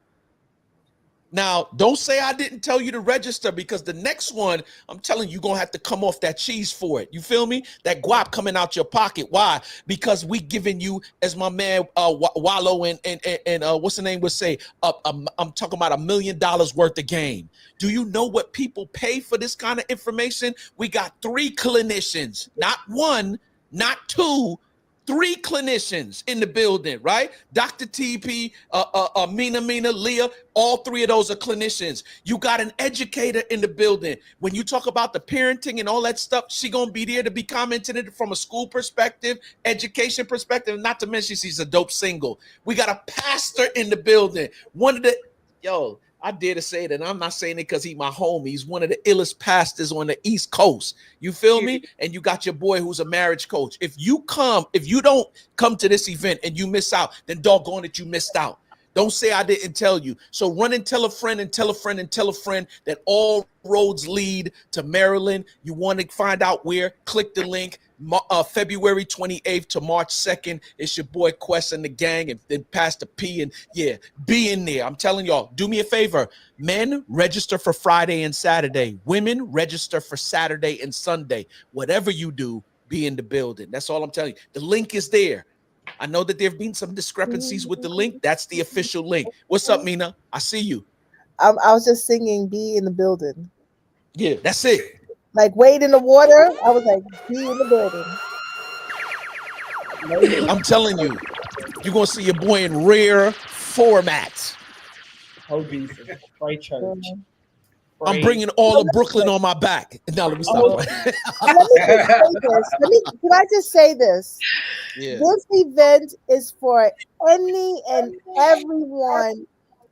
Now, don't say I didn't tell you to register, because the next one, I'm telling you, you're going to have to come off that cheese for it. You feel me? That guap coming out your pocket. Why? Because we giving you, as my man Wallow and what's the name would say, I'm talking about $1 million worth of game. Do you know what people pay for this kind of information? We got 3 clinicians, not 1, not 2, 3 clinicians in the building, right? Dr. TP, Mina, Leah, all 3 of those are clinicians. You got an educator in the building. When you talk about the parenting and all that stuff, she gonna be there to be commenting it from a school perspective, education perspective, not to mention she's a dope single. We got a pastor in the building. I dare to say that. I'm not saying it because he's my homie. He's one of the illest pastors on the East Coast. You feel me? And you got your boy who's a marriage coach. If you don't come to this event and you miss out, then doggone it, you missed out. Don't say I didn't tell you. So run and tell a friend and tell a friend and tell a friend that all roads lead to Maryland. You want to find out where? Click the link. February 28th to March 2nd. It's your boy Quest and the gang, and then Pastor P, and yeah, be in there. I'm telling y'all, do me a favor. Men, register for Friday and Saturday. Women, register for Saturday and Sunday. Whatever you do, be in the building. That's all I'm telling you. The link is there. I know that there have been some discrepancies with the link. That's the official link. What's up, Mina? I see you. I was just singing "Be in the Building." Yeah, that's it. Like wade in the water. I was like, "Be in the building." I'm telling you, you're gonna see your boy in rare formats. Oh Jesus! Pray church. I'm bringing all of Brooklyn on my back. Now let me stop. Can I just say this? Yeah. This event is for any and everyone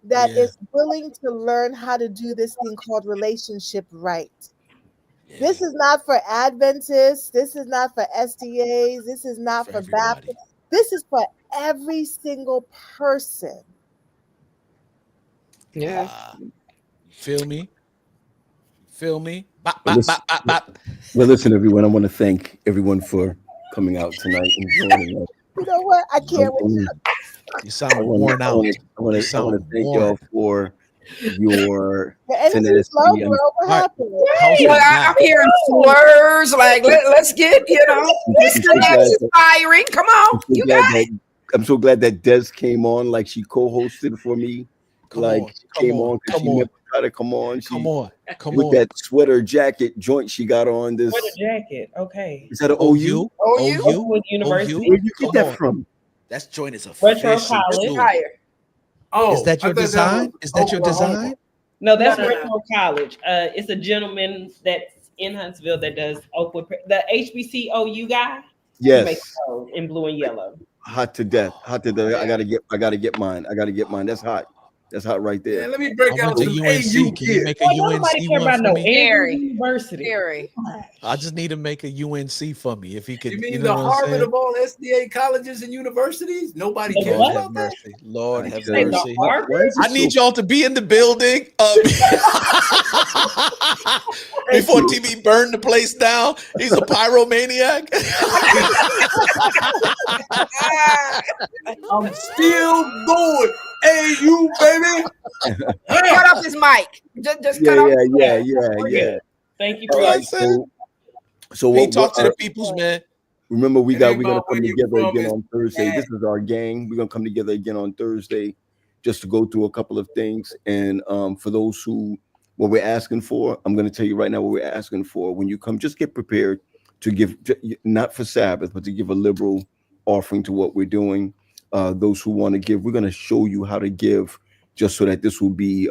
that is willing to learn how to do this thing called relationship right. Yeah. This is not for Adventists. This is not for SDAs. This is not for Baptists. This is for every single person. Yeah. Feel me? Feel me? Well, listen, everyone. I want to thank everyone for coming out tonight and joining us. You know what? I can't wait. You sound worn out. I want to thank y'all for your tenacity. What happened? I'm hearing slurs. Like let's get that's inspiring. Come on, you guys. I'm so glad that Des came on. Like she co-hosted for me. She never tried to come on. Come on. With that sweater jacket joint she got on. This sweater jacket. Okay. Is that an OU? OU University. Where'd you get that from? That joint is a Retro College. Oh, is that your design? Is that your design? No, that's Retro College. It's a gentleman that's in Huntsville that does Oakwood. The HBCOU guy. Yes. He makes those in blue and yellow. Hot to death. I gotta get mine. That's hot. That's hot right there. Yeah, let me break out the UNC. Can you make a UNC one for me? University. I just need to make a UNC for me. If he could, you mean the Harvard of all SDA colleges and universities? Nobody cares about that. Lord have mercy. I need y'all to be in the building before TV burned the place down. He's a pyromaniac. I'm still going. Hey, you baby. Cut off his mic. Just cut off. Yeah. Thank you. All right, so we talk to the peoples, man. Remember, we're gonna come together again on Thursday. This is our gang. We're gonna come together again on Thursday, just to go through a couple of things. And for those who, what we're asking for, I'm gonna tell you right now what we're asking for. When you come, just get prepared to give, not for Sabbath, but to give a liberal offering to what we're doing. Those who want to give, we're gonna show you how to give, just so that this will be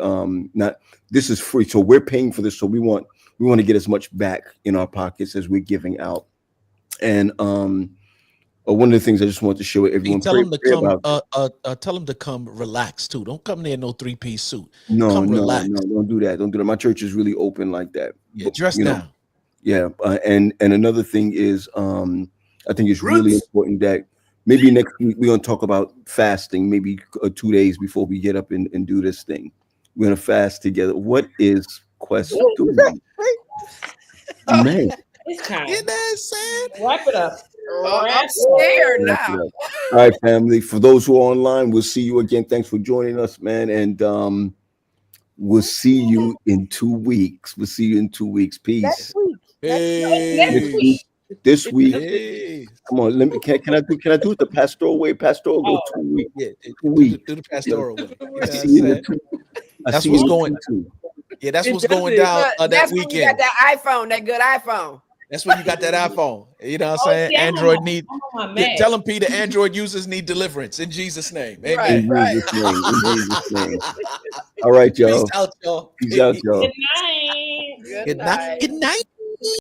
not. This is free, so we're paying for this. So we want to get as much back in our pockets as we're giving out. And one of the things I just want to show everyone. Tell them to come. Tell them to come relax too. Don't come there in no 3-piece suit. No, come no, relax. no, don't do that. Don't do that. My church is really open like that. Yeah, dress down. Yeah, and another thing is, I think it's really important that maybe next week we're gonna talk about fasting. Maybe 2 days before we get up and do this thing, we're gonna fast together. What is Quest doing? Man. It's time. You know what I'm saying? Wrap it up. I'm scared now. All right, family. For those who are online, we'll see you again. Thanks for joining us, man. And we'll see you in 2 weeks. We'll see you in 2 weeks. Peace. Next week. Hey. This week. Hey. Come on. Let me. Can I do it the pastoral way? Pastoral go 2 weeks. Yeah, 2 weeks. Do the pastoral way. You know I see you in 2. That's what's going. Yeah, that's what's going down that weekend. When you got that iPhone, that good iPhone. That's when you got that iPhone. You know what I'm saying? Yeah, Android need. Tell them, Peter, Android users need deliverance in Jesus' name. Amen. Right. In Jesus' name. All right, y'all. Peace out, y'all. Peace out, y'all. Good night. Good night. Good night.